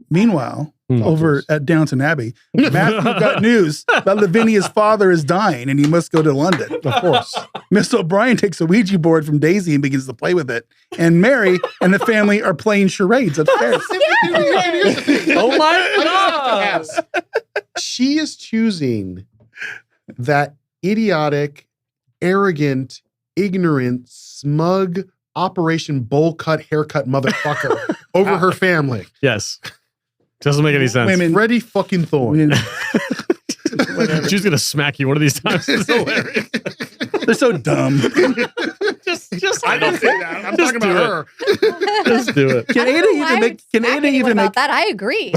Meanwhile, over at Downton Abbey, Matthew got news that Lavinia's father is dying and he must go to London. Of course. Miss O'Brien takes a Ouija board from Daisy and begins to play with it. And Mary and the family are playing charades upstairs. Oh my God. She is choosing that idiotic, arrogant, ignorant, smug Operation Bowl Cut haircut motherfucker over her family. Yes. Doesn't make any sense. Women. Freddie fucking Thorne. She's going to smack you one of these times. It's hilarious. They're so dumb. Just I didn't say that. I'm Just talking about her. Just do it. Can Ada even make? Can Ada even make? that? I agree.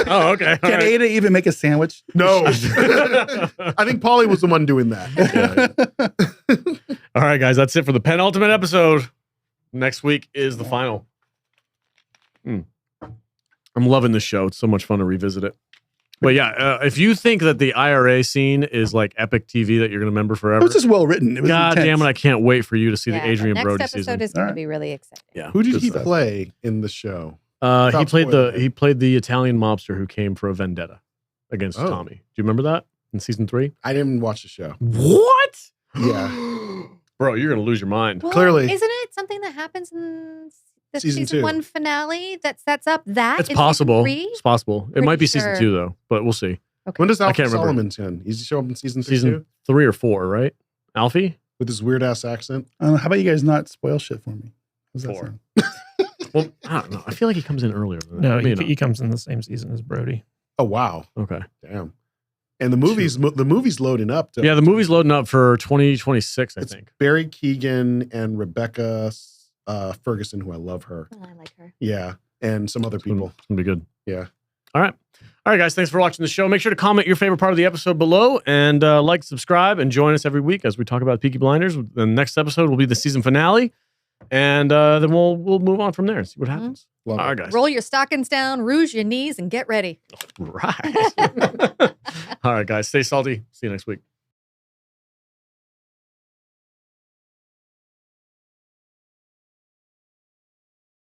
Oh, okay. Can Ada even make a sandwich? No. I think Polly was the one doing that. All right, guys. That's it for the penultimate episode. Next week is the final. I'm loving this show. It's so much fun to revisit it. But yeah, if you think that the IRA scene is like epic TV that you're going to remember forever, It was just well written. It was God intense. damn it, I can't wait for you to see the Yeah, Adrian next Brody episode season. is going All to right. be really exciting. Yeah. Who did good he stuff. play in the show? He Stop played spoiling it. the Italian mobster who came for a vendetta against Oh. Tommy. Do you remember that in season 3? I didn't watch the show. What? Yeah. Bro, you're going to lose your mind. Well, Clearly. Isn't it something that happens in the Season season 2. 1 finale that sets up that? It's in possible. season 3? It's possible. It Pretty might be season sure. 2 though, but we'll see. Okay. When does I Alfred can't remember. Solomon turn? Does he show up in season 3 Season too? 3 or 4, right? Alfie? With his weird ass accent? How about you guys not spoil shit for me? How's that 4. sound? Well, I don't know. I feel like he comes in earlier than that. No, Maybe he comes in the same season as Brody. Oh, wow. not. Okay. Damn. And the movie's loading up. To, Yeah, the movie's loading up for 2026, I it's think. Barry Keoghan and Rebecca Ferguson, who I love her. Oh, I like her. Yeah. And some other It's gonna people. be good. Yeah. All right. All right, guys. Thanks for watching the show. Make sure to comment your favorite part of the episode below and like, subscribe, and join us every week as we talk about Peaky Blinders. The next episode will be the season finale, and then we'll move on from there and see what happens. Love All it. right, guys. Roll your stockings down, rouge your knees, and get ready. Right. All right, guys. Stay salty. See you next week.